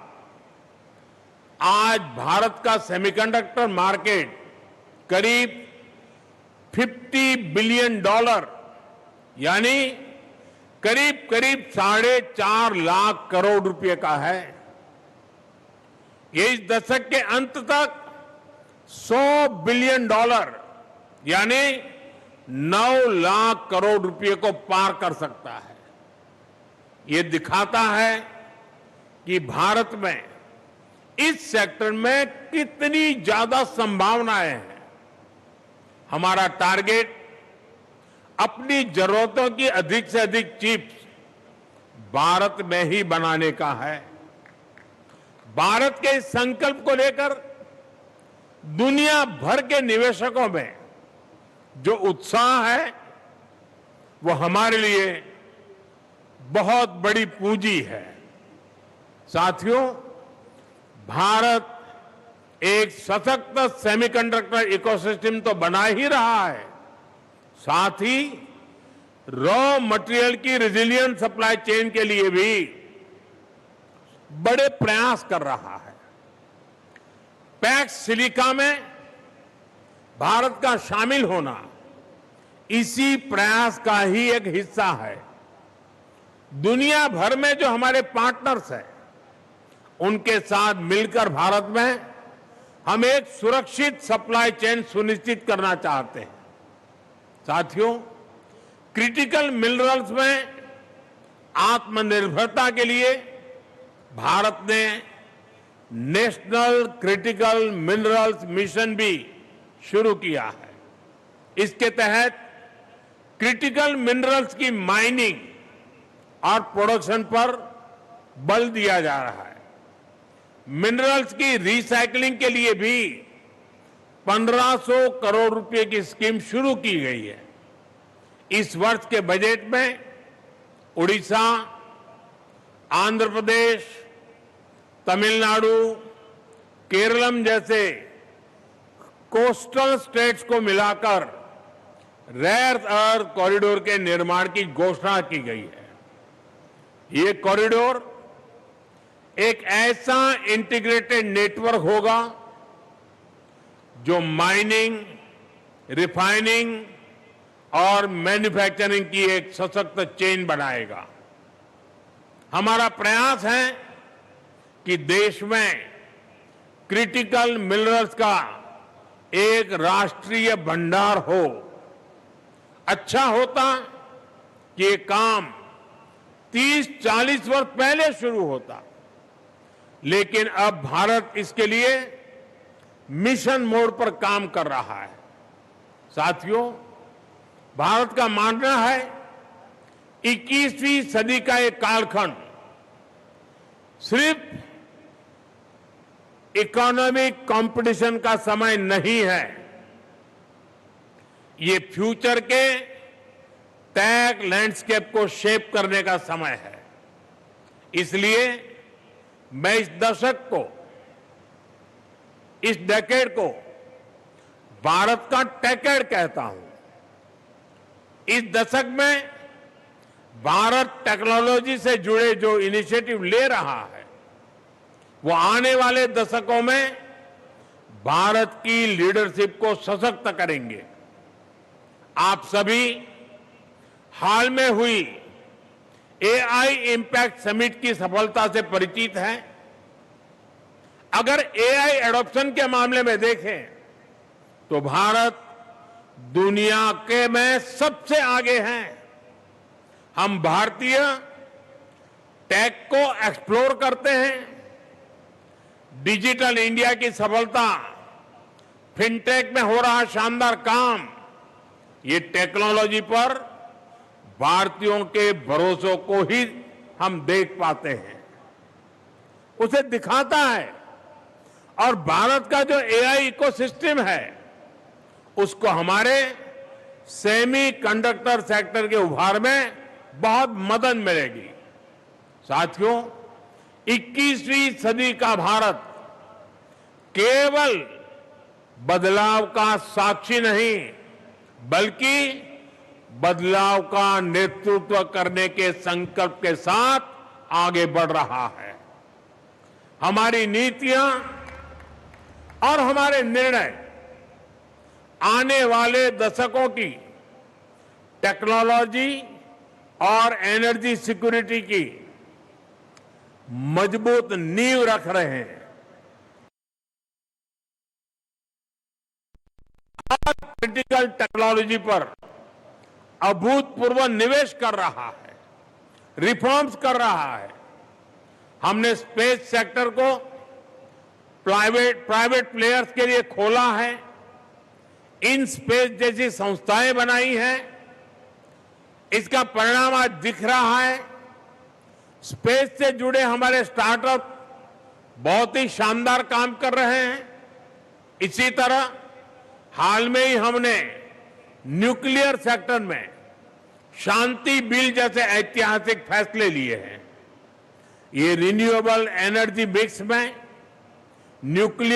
आज भारत का सेमीकंडक्टर मार्केट करीब $50 बिलियन यानी करीब 4.5 लाख करोड़ रुपए का है। ये इस दशक के अंत तक $100 बिलियन यानी 9 लाख करोड़ रुपए को पार कर सकता है। ये दिखाता है कि भारत में इस सेक्टर में कितनी ज्यादा संभावनाएं हैं। हमारा टारगेट अपनी जरूरतों की अधिक से अधिक चिप्स भारत में ही बनाने का है। भारत के इस संकल्प को लेकर दुनिया भर के निवेशकों में जो उत्साह है वो हमारे लिए बहुत बड़ी पूंजी है। साथियों, भारत एक सशक्त सेमीकंडक्टर इकोसिस्टम तो बना ही रहा है, साथ ही रॉ मटेरियल की रेजिलिएंट सप्लाई चेन के लिए भी बड़े प्रयास कर रहा है। पैक्स सिलिका में भारत का शामिल होना इसी प्रयास का ही एक हिस्सा है। दुनिया भर में जो हमारे पार्टनर्स हैं, उनके साथ मिलकर भारत में हम एक सुरक्षित सप्लाई चेन सुनिश्चित करना चाहते हैं। साथियों, क्रिटिकल मिनरल्स में आत्मनिर्भरता के लिए भारत ने नेशनल क्रिटिकल मिनरल्स मिशन भी शुरू किया है। इसके तहत क्रिटिकल मिनरल्स की माइनिंग और प्रोडक्शन पर बल दिया जा रहा है। मिनरल्स की रिसाइकलिंग के लिए भी 1500 करोड़ रुपए की स्कीम शुरू की गई है। इस वर्ष के बजट में उड़ीसा, आंध्र प्रदेश, तमिलनाडु, केरलम जैसे कोस्टल स्टेट्स को मिलाकर रेयर अर्थ कॉरिडोर के निर्माण की घोषणा की गई है। ये कॉरिडोर एक ऐसा इंटीग्रेटेड नेटवर्क होगा जो माइनिंग, रिफाइनिंग और मैन्युफैक्चरिंग की एक सशक्त चेन बनाएगा। हमारा प्रयास है कि देश में क्रिटिकल मिनरल्स का एक राष्ट्रीय भंडार हो। अच्छा होता कि ये काम 30-40 वर्ष पहले शुरू होता, लेकिन अब भारत इसके लिए मिशन मोड पर काम कर रहा है। साथियों, भारत का मानना है 21वीं सदी का एक कालखंड सिर्फ इकोनॉमिक कंपटीशन का समय नहीं है, ये फ्यूचर के टेक लैंडस्केप को शेप करने का समय है। इसलिए मैं इस दशक को, इस डेकेड को भारत का टेकेड कहता हूं। इस दशक में भारत टेक्नोलॉजी से जुड़े जो इनिशिएटिव ले रहा है, वो आने वाले दशकों में भारत की लीडरशिप को सशक्त करेंगे। आप सभी हाल में हुई एआई इंपैक्ट समिट की सफलता से परिचित हैं। अगर एआई एडॉप्शन के मामले में देखें तो भारत दुनिया के में सबसे आगे हैं। हम भारतीय टेक को एक्सप्लोर करते हैं। डिजिटल इंडिया की सफलता, फिनटेक में हो रहा शानदार काम, ये टेक्नोलॉजी पर भारतीयों के भरोसे को ही हम देख पाते हैं, उसे दिखाता है। और भारत का जो एआई इकोसिस्टम है, उसको हमारे सेमी कंडक्टर सेक्टर के उभार में बहुत मदद मिलेगी। साथियों, 21वीं सदी का भारत केवल बदलाव का साक्षी नहीं, बल्कि बदलाव का नेतृत्व करने के संकल्प के साथ आगे बढ़ रहा है। हमारी नीतियां और हमारे निर्णय आने वाले दशकों की टेक्नोलॉजी और एनर्जी सिक्योरिटी की मजबूत नींव रख रहे हैं। क्रिटिकल टेक्नोलॉजी पर अभूतपूर्व निवेश कर रहा है, रिफॉर्म्स कर रहा है। हमने स्पेस सेक्टर को प्राइवेट प्लेयर्स के लिए खोला है, इन स्पेस जैसी संस्थाएं बनाई हैं। इसका परिणाम आज दिख रहा है। स्पेस से जुड़े हमारे स्टार्टअप बहुत ही शानदार काम कर रहे हैं। इसी तरह हाल में ही हमने न्यूक्लियर सेक्टर में शांति बिल जैसे ऐतिहासिक फैसले लिए हैं। ये रिन्यूएबल एनर्जी मिक्स में न्यूक्लियर